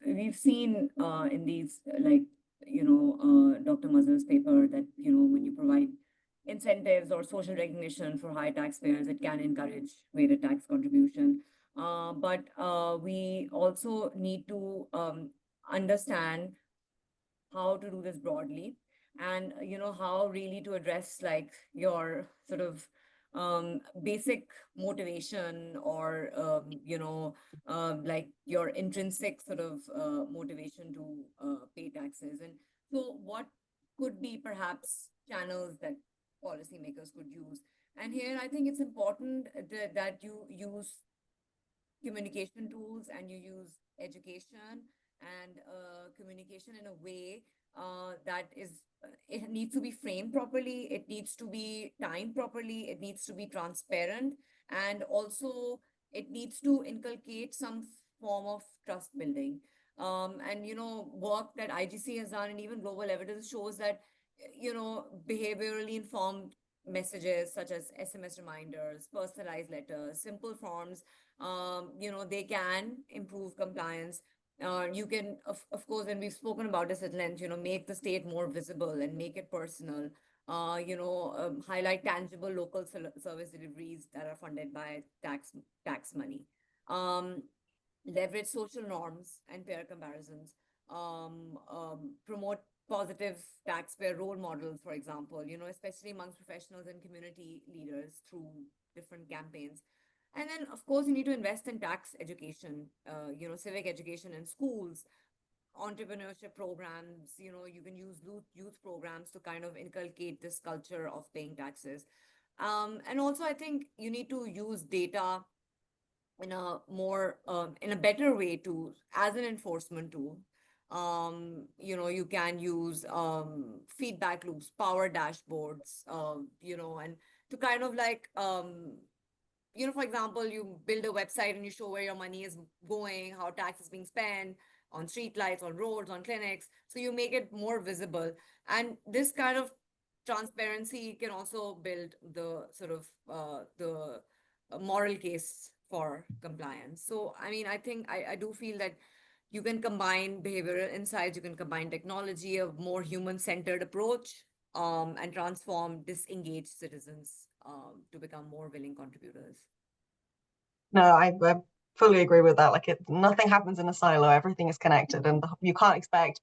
we've seen in these Dr. Mazhar's paper that when you provide incentives or social recognition for high taxpayers, it can encourage greater tax contribution. But we also need to understand how to do this broadly, and how really to address like your sort of basic motivation or like your intrinsic sort of motivation to pay taxes. And so what could be perhaps channels that policymakers could use? And here I think it's important that you use communication tools and you use education and communication in a way that is, it needs to be framed properly, it needs to be timed properly, it needs to be transparent, and also it needs to inculcate some form of trust building. And work that IGC has done and even global evidence shows that behaviorally informed messages such as SMS reminders, personalized letters, simple forms, they can improve compliance. You can, of course, and we've spoken about this at length, make the state more visible and make it personal. Highlight tangible local service deliveries that are funded by tax money. Leverage social norms and fair comparisons. Promote positive taxpayer role models, for example, especially amongst professionals and community leaders through different campaigns. And then, of course, you need to invest in tax education, civic education in schools, entrepreneurship programs. You can use youth programs to kind of inculcate this culture of paying taxes. And also, I think you need to use data in a better way to as an enforcement tool. You can use feedback loops, power dashboards, and to kind of like for example, you build a website and you show where your money is going, how tax is being spent on street lights, on roads, on clinics. So you make it more visible. And this kind of transparency can also build the sort of the moral case for compliance. So, I mean, I think I do feel that you can combine behavioral insights, you can combine technology, a more human-centered approach, and transform disengaged citizens to become more willing contributors. No, I fully agree with that. Like, nothing happens in a silo. Everything is connected, and you can't expect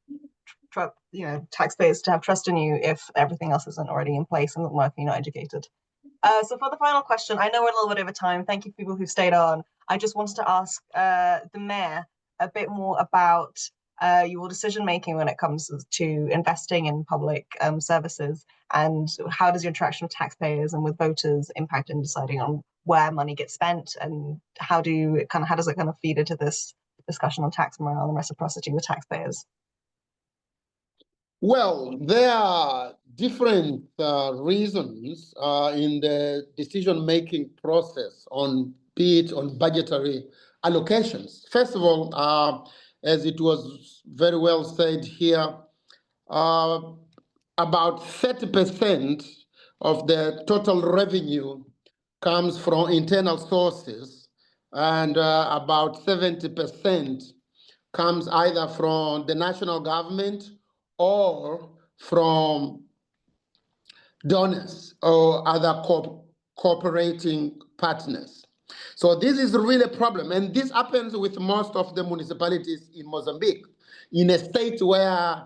taxpayers to have trust in you if everything else isn't already in place and not working, you're not educated. So for the final question, I know we're a little bit over time. Thank you, people who stayed on. I just wanted to ask the mayor a bit more about your decision making when it comes to investing in public services, and how does your interaction with taxpayers and with voters impact in deciding on where money gets spent, and how does it kind of feed into this discussion on tax morale and reciprocity with taxpayers? Well, there are different reasons in the decision-making process on budgetary allocations. First of all, as it was very well said here, about 30% of the total revenue comes from internal sources, and about 70% comes either from the national government or from donors or other cooperating partners. So this is really a problem, and this happens with most of the municipalities in Mozambique, in a state where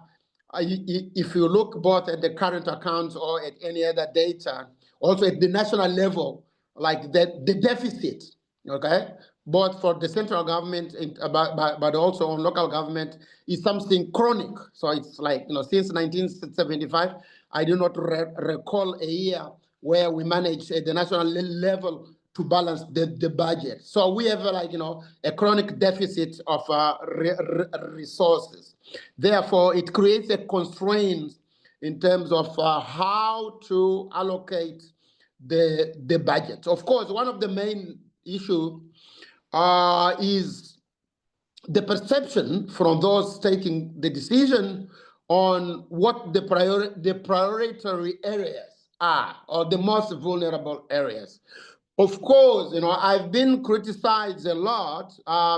if you look both at the current accounts or at any other data, also at the national level, like the deficit, okay, both for the central government but also on local government, is something chronic. So it's like, since 1975, I do not recall a year where we managed at the national level to balance the budget. So we have a chronic deficit of resources. Therefore, it creates a constraint in terms of how to allocate the budget. Of course, one of the main issues is the perception from those taking the decision on what the priority areas are, or the most vulnerable areas. Of course, I've been criticized a lot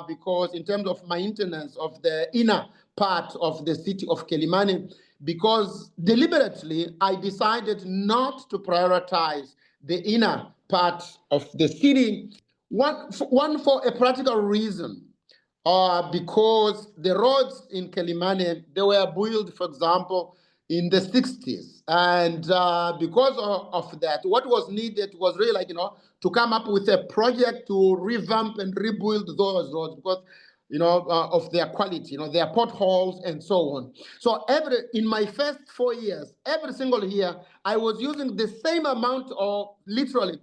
because in terms of maintenance of the inner part of the city of Quelimane, because deliberately I decided not to prioritize the inner part of the city, one for a practical reason. Because the roads in Quelimane, they were built, for example, in the 60s. And because of that, what was needed was really to come up with a project to revamp and rebuild those roads because, of their quality, their potholes and so on. So in my first 4 years, every single year, I was using the same amount of, literally,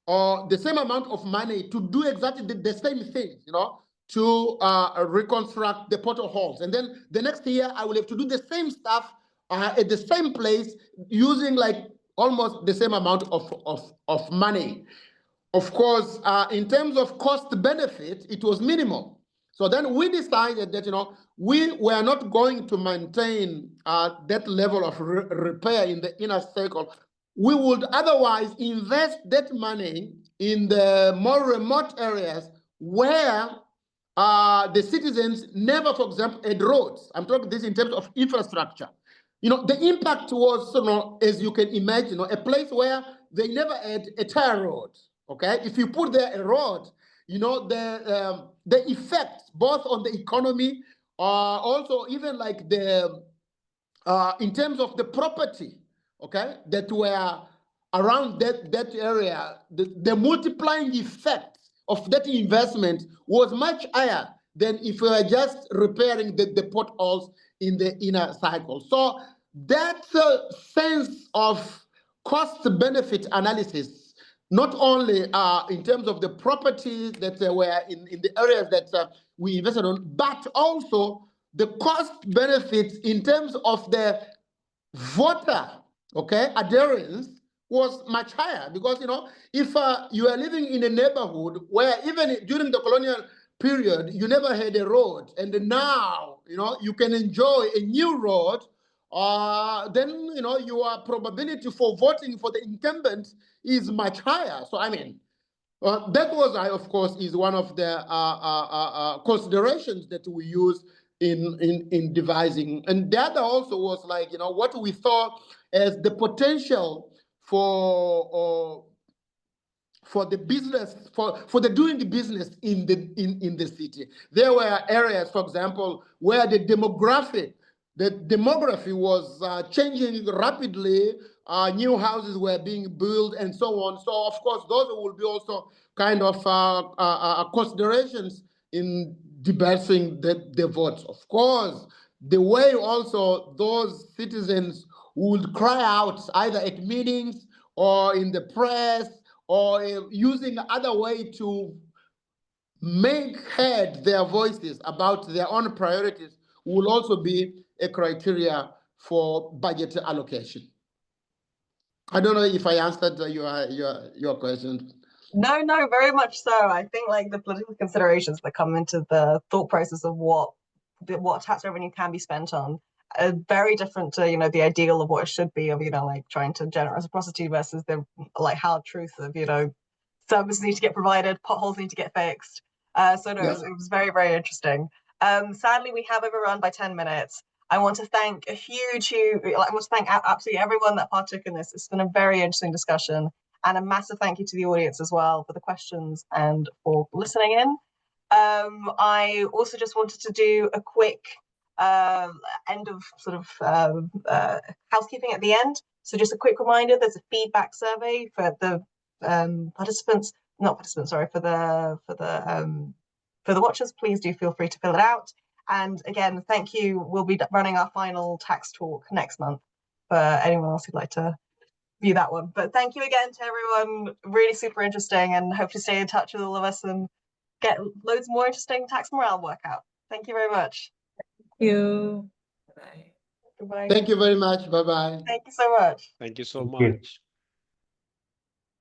the same amount of money to do exactly the same thing, to reconstruct the potholes. And then the next year, I will have to do the same stuff at the same place using almost the same amount of money. Of course, in terms of cost benefit, it was minimal. So then we decided that, we were not going to maintain that level of repair in the inner circle. We would otherwise invest that money in the more remote areas where the citizens never, for example, had roads. I'm talking this in terms of infrastructure. The impact was, as you can imagine, a place where they never had a tar road. Okay, if you put there a road, the effects both on the economy, also even in terms of the property, okay, that were around that area, the multiplying effect of that investment was much higher than if we were just repairing the potholes in the inner cycle. So that sense of cost-benefit analysis, not only in terms of the properties that were in the areas that we invested on, but also the cost benefits in terms of the voter, adherence was much higher. Because, if you are living in a neighborhood where even during the colonial period, you never had a road, and now, you can enjoy a new road then your probability for voting for the incumbent is much higher. So I mean, that was, of course, is one of the considerations that we use in devising. And the other also was like, what we thought as the potential for the business, for the doing the business in the city. There were areas, for example, where the demography was changing rapidly. New houses were being built and so on. So of course, those will be also kind of considerations in debating the votes. Of course, the way also those citizens would cry out either at meetings or in the press or using other way to make heard their voices about their own priorities will also be a criteria for budget allocation. I don't know if I answered your question. No, very much so. I think like the political considerations that come into the thought process of what tax revenue can be spent on are very different to the ideal of what it should be of like trying to generate reciprocity versus the like hard truth of services need to get provided, potholes need to get fixed. So no, Yes. it was very, very interesting. Sadly, we have overrun by 10 minutes. I want to thank absolutely everyone that partook in this. It's been a very interesting discussion, and a massive thank you to the audience as well for the questions and for listening in. I also just wanted to do a quick end of sort of housekeeping at the end. So just a quick reminder, there's a feedback survey for the for the watchers. Please do feel free to fill it out. And again, thank you. We'll be running our final tax talk next month for anyone else who'd like to view that one. But thank you again to everyone. Really super interesting, and hope to stay in touch with all of us and get loads more interesting tax morale work out. Thank you very much. Thank you. Goodbye. Thank you very much. Bye-bye. Thank you so much. Thank you so Thank you. much.